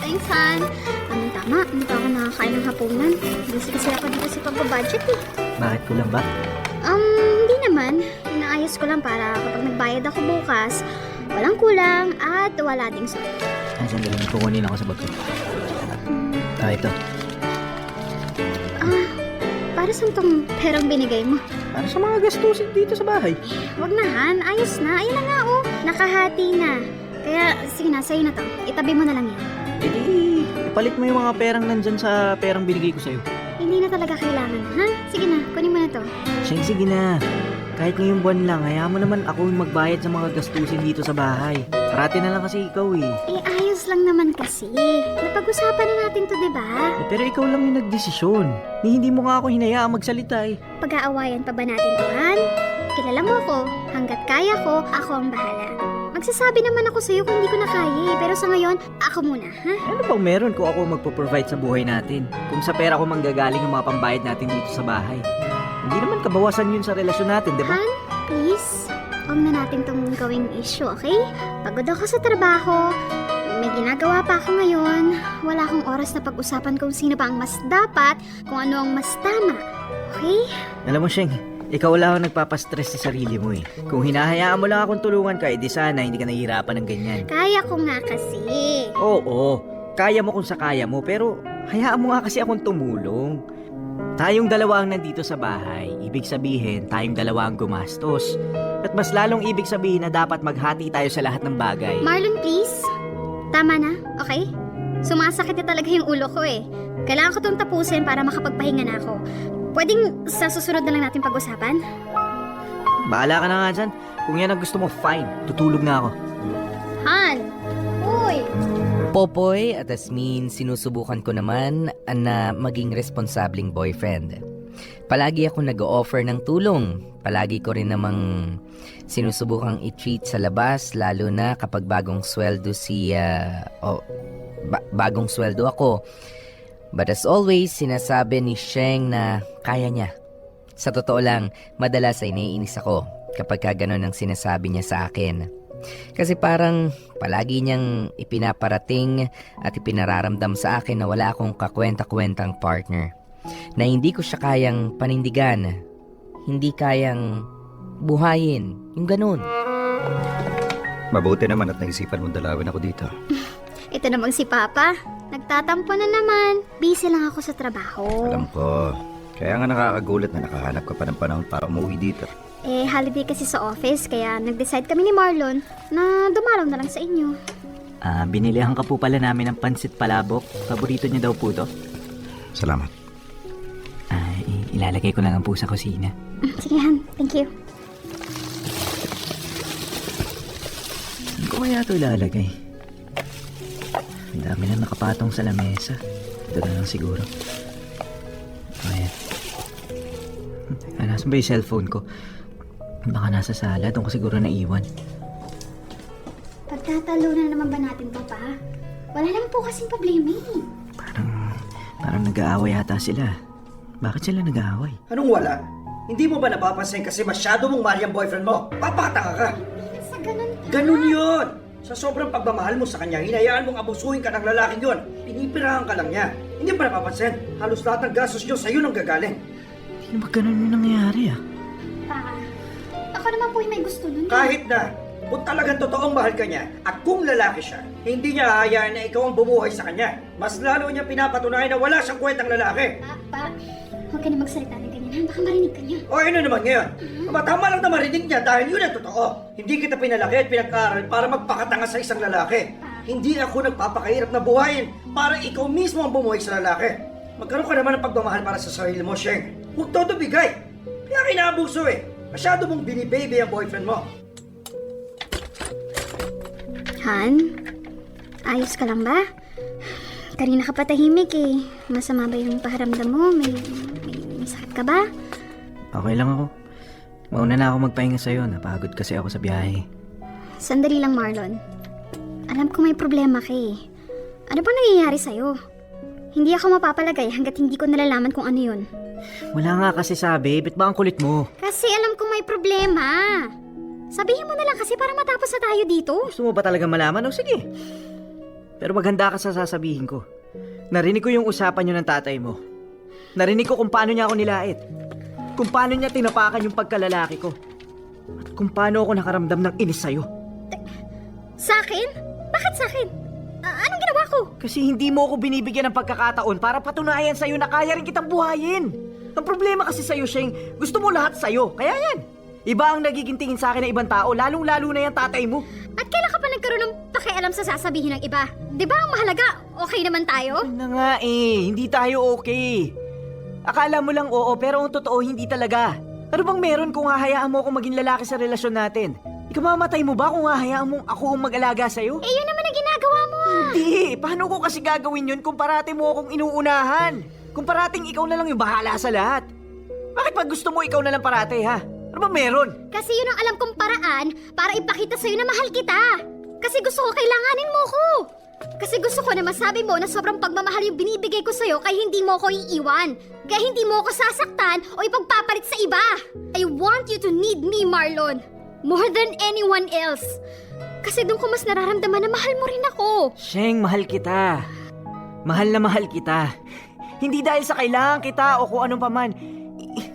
Thanks, Han. Tama, hindi pa ako nakakain ng hapunan. Busy kasi ako dito sa pagbabudget Bakit ko lang ba? Hindi naman. Inaayos ko lang para kapag nagbayad ako bukas, walang kulang at wala ding sa. Sandali, kukunin ako sa bag ko. Ito. Para saan tong perang binigay mo? Para sa mga gastusin dito sa bahay. Wag na, Han. Ayos na. Ayun na nga, oh. Nakahati na. Kaya, sige na, sa'yo na to. Itabi mo na lang yan. Ipalit mo yung mga perang nandyan sa perang binigay ko sa'yo. Hindi na talaga kailangan, ha? Sige na, kunin mo na to. Sige na. Kahit ngayong buwan lang, hayaan mo naman ako yung magbayad sa mga gastusin dito sa bahay. Parati na lang kasi ikaw Ayos lang naman kasi. Napag-usapan na natin to, diba? Pero ikaw lang yung nagdesisyon. Hindi mo nga ako hinayaang magsalita Pag-aawayan pa ba natin to, Han? Kilala mo ako. Hanggat kaya ko, ako ang bahala. Magsasabi naman ako sa'yo kung hindi ko na kaya Pero sa ngayon, ako muna, ha? Ano bang meron kung ako magpo-provide sa buhay natin? Kung sa pera ko manggagaling yung mga pambayad natin dito sa bahay. Hindi naman kabawasan yun sa relasyon natin, di ba? Han, please. Huwag na natin tong gawing issue, okay? Pagod ako sa trabaho. May ginagawa pa ako ngayon. Wala akong oras na pag-usapan kung sino pa ang mas dapat, kung ano ang mas tama. Okay? Alam mo, Sheng, ikaw lang ang nagpapastress sa sarili mo Kung hinahayaan mo lang akong tulungan ka, edi sana hindi ka nahihirapan ng ganyan. Kaya ko nga kasi. Oo, kaya mo kung sa kaya mo, pero hayaan mo nga kasi akong tumulong. Tayong dalawa ang nandito sa bahay, ibig sabihin tayong dalawa ang gumastos. At mas lalong ibig sabihin na dapat maghati tayo sa lahat ng bagay. Marlon, please. Tama na, okay? Sumasakit na talaga yung ulo ko Kailangan ko itong tapusin para makapagpahinga na ako. Pwedeng sa susunod na lang natin pag-usapan? Bahala ka na nga dyan. Kung yan ang gusto mo, fine. Tutulog na ako. Han! Uy! Popoy at Asmin, sinusubukan ko naman na maging responsabling boyfriend. Palagi ako nag-o-offer ng tulong. Palagi ko rin namang sinusubukang i-treat sa labas, lalo na kapag bagong sweldo bagong sweldo ako. But as always, sinasabi ni Sheng na kaya niya. Sa totoo lang, madalas ay naiinis ako kapag gano'n ang sinasabi niya sa akin. Kasi parang palagi niyang ipinaparating at ipinararamdam sa akin na wala akong kakwenta-kwentang partner. Na hindi ko siya kayang panindigan. Hindi kayang buhayin. Yung ganun. Mabuti naman at naisipan mong dalawin ako dito. Ito namang si Papa. Nagtatampo na naman. Busy lang ako sa trabaho. Alam ko. Kaya nga nakakagulat na nakahanap ka pa ng panahon para umuwi dito. Holiday kasi sa office, kaya nag-decide kami ni Marlon na dumalaw na lang sa inyo. Binilihan ka po pala namin ng pansit palabok. Paborito niya daw po to. Salamat. Ilalagay ko na lang po sa kusina. Sige, Han. Thank you. Hindi ko kaya ito ilalagay. Ang dami na nakapatong sa lamesa. Ito na lang siguro. Ayan. Nasaan ba yung cellphone ko? Baka nasa sala. Doon ko siguro naiwan. Pagtatalo na naman ba natin to, Pa? Wala naman po kasing problema Parang nag-aaway yata sila. Bakit sila nag-aaway? Anong wala? Hindi mo ba napapansin kasi masyado mong mahal yung boyfriend mo? Papatanga ka! Sa ganun, Pa. Ganun yun! Sa sobrang pagmamahal mo sa kanya, hinayaan mong abusuhin ka ng lalaking yun. Pinipirahan ka lang niya. Hindi ba napapansin? Halos lahat ng gastos niyo sa'yo nang gagaling. Hindi ba ganun yung nangyayari Pa, ako naman po yung may gusto nun. Kahit na, kung talagang totoong mahal ka niya, at kung lalaki siya, hindi niya hahayaan na ikaw ang bumuhay sa kanya. Mas lalo niya pinapatunayan na wala siyang kwentang lalaki. Pa, huwag ka na magsalita ng ganyan na, baka marinig ka niya. O ano naman ngayon? Tama lang na marinig niya dahil yun ang totoo. Hindi kita pinalaki at pinag-aaral para magpakatanga sa isang lalaki. Hindi ako nagpapakahirap na buhayin para ikaw mismo ang bumuhay sa lalaki. Magkaroon ka naman ng pagmamahal para sa sarili mo, Sheng. Huwag todo bigay. Kaya kinaabuso eh. Masyado mong binibaby ang boyfriend mo. Han, ayos ka lang ba? Kanina ka patahimik eh. Masama ba yung paharamdam mo? May sakit ka ba? Okay lang ako. Mauna na ako magpahinga sa'yo. Napagod kasi ako sa biyahe. Sandali lang, Marlon. Alam ko may problema ka eh. Ano bang nangyayari sa'yo? Hindi ako mapapalagay hanggat hindi ko nalalaman kung ano yun. Wala nga kasi sabi. Ba't ba ang kulit mo? Kasi alam kong may problema. Sabihin mo na lang kasi para matapos na tayo dito. Gusto mo ba talaga malaman? O sige. Pero maghanda ka sa sasabihin ko. Narinig ko yung usapan nyo ng tatay mo. Narinig ko kung paano niya ako nilait. Kung paano niya tinapakan yung pagkalalaki ko. At kung paano ako nakaramdam ng inis sa'yo. Sa akin? Bakit sa akin? Anong ginawa ko? Kasi hindi mo ako binibigyan ng pagkakataon para patunayan sa'yo na kaya rin kitang buhayin. Ang problema kasi sa'yo, Sheng, gusto mo lahat sa'yo. Kaya yan. Iba ang nagiging tingin sa akin ng ibang tao, lalong-lalo na yung tatay mo. At kailan ka pa nagkaroon ng pakialam sa sasabihin ng iba? Di ba ang mahalaga, okay naman tayo? Yun na nga eh, hindi tayo okay. Akala mo lang oo, pero ang totoo hindi talaga. Ano bang meron kung hahayaan mo akong maging lalaki sa relasyon natin? Ikamamatay mo ba kung hahayaan mong ako ang mag-alaga sa'yo? Eh yun naman ang ginagawa mo ah. Hindi! Paano ko kasi gagawin yun kung parati mo akong inuunahan? Kung parating ikaw na lang yung bahala sa lahat? Bakit pag gusto mo ikaw na lang parati ha? Ano ba meron? Kasi yun ang alam kong paraan para ipakita sa'yo na mahal kita. Kasi gusto ko kailanganin mo ko. Kasi gusto ko na masabi mo na sobrang pagmamahal yung binibigay ko sa'yo kaya hindi mo ko iiwan. Kaya hindi mo ko sasaktan o ipagpapalit sa iba. I want you to need me, Marlon. More than anyone else. Kasi doon ko mas nararamdaman na mahal mo rin ako. Sheng, mahal kita. Mahal na mahal kita. Hindi dahil sa kailangan kita o kung anong paman.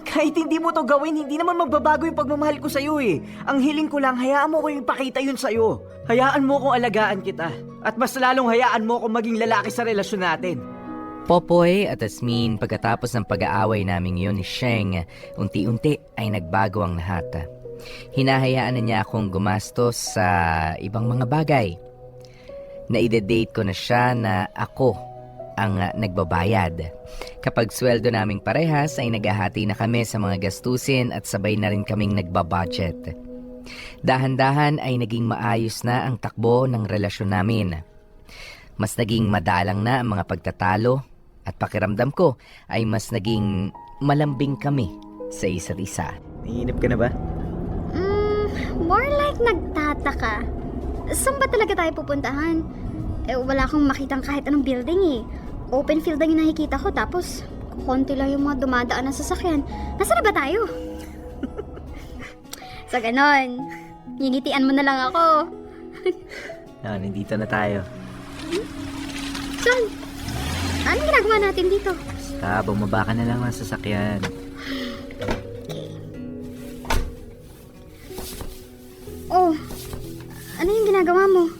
Kahit hindi mo to gawin, hindi naman magbabago yung pagmamahal ko sa'yo eh. Ang hiling ko lang, hayaan mo ko yung ipakita yun sa'yo. Hayaan mo kong alagaan kita. At mas lalong hayaan mo kong maging lalaki sa relasyon natin. Popoy at Asmin, pagkatapos ng pag-aaway naming yun ni Sheng, unti-unti ay nagbago ang lahat. Hinahayaan na niya akong gumastos sa ibang mga bagay. Naide-date ko na siya na ako ang nagbabayad. Kapag sweldo naming parehas ay naghahati na kami sa mga gastusin at sabay na rin kaming nagbabudget. Dahan-dahan ay naging maayos na ang takbo ng relasyon namin. Mas naging madalang na ang mga pagtatalo at pakiramdam ko ay mas naging malambing kami sa isa't isa. Nainip ka na ba? More like nagtataka. Saan ba talaga tayo pupuntahan? Eh, wala akong makitang kahit anong building eh. Open field lang yung nakikita ko, tapos konti lang yung mga dumadaan na sasakyan. Nasaan na ba tayo? Sa ganon, ngingitian mo na lang ako. Nandito na tayo. Saan? Ano ginagawa natin dito? Basta, bumaba ka na lang ng sasakyan. Oh, ano yung ginagawa mo?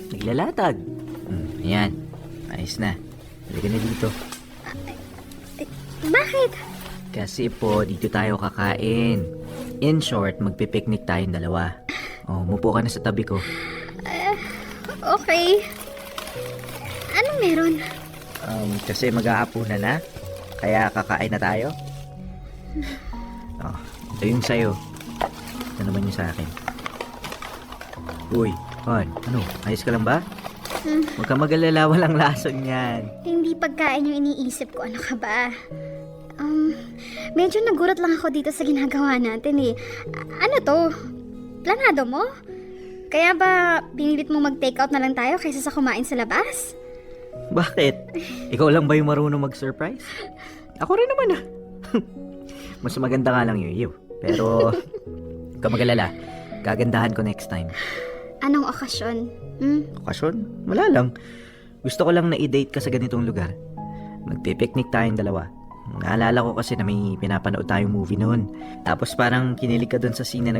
Naglalatag. Ayan, ayos na. Halika na dito. Bakit? Kasi po, dito tayo kakain. In short, magpipiknik tayong dalawa. Oh, mupo ka na sa tabi ko. Okay. Anong meron? Kasi maghahapunan na. Kaya kakain na tayo. Oh, ito yung sayo. Ito naman yung sa akin. Uy, Han, ano? Ayos ka lang ba? Huwag ka mag-alala, walang lason yan. Hindi pagkain yung iniisip ko. Ano ka ba? Medyo nagulat lang ako dito sa ginagawa natin eh. Ano to? Planado mo? Kaya ba pinilit mo mag-take out na lang tayo kaysa sa kumain sa labas? Bakit? Ikaw lang ba yung marunong mag-surprise? Ako rin naman ah. Mas maganda nga lang yun. Pero, huwag ka mag-alala. Gagandahan ko next time. Anong okasyon? Okasyon? Wala lang. Gusto ko lang na i-date ka sa ganitong lugar. Magpipiknik tayong dalawa. Naalala ko kasi na may pinapanood tayong movie noon. Tapos parang kinilig ka dun sa scene na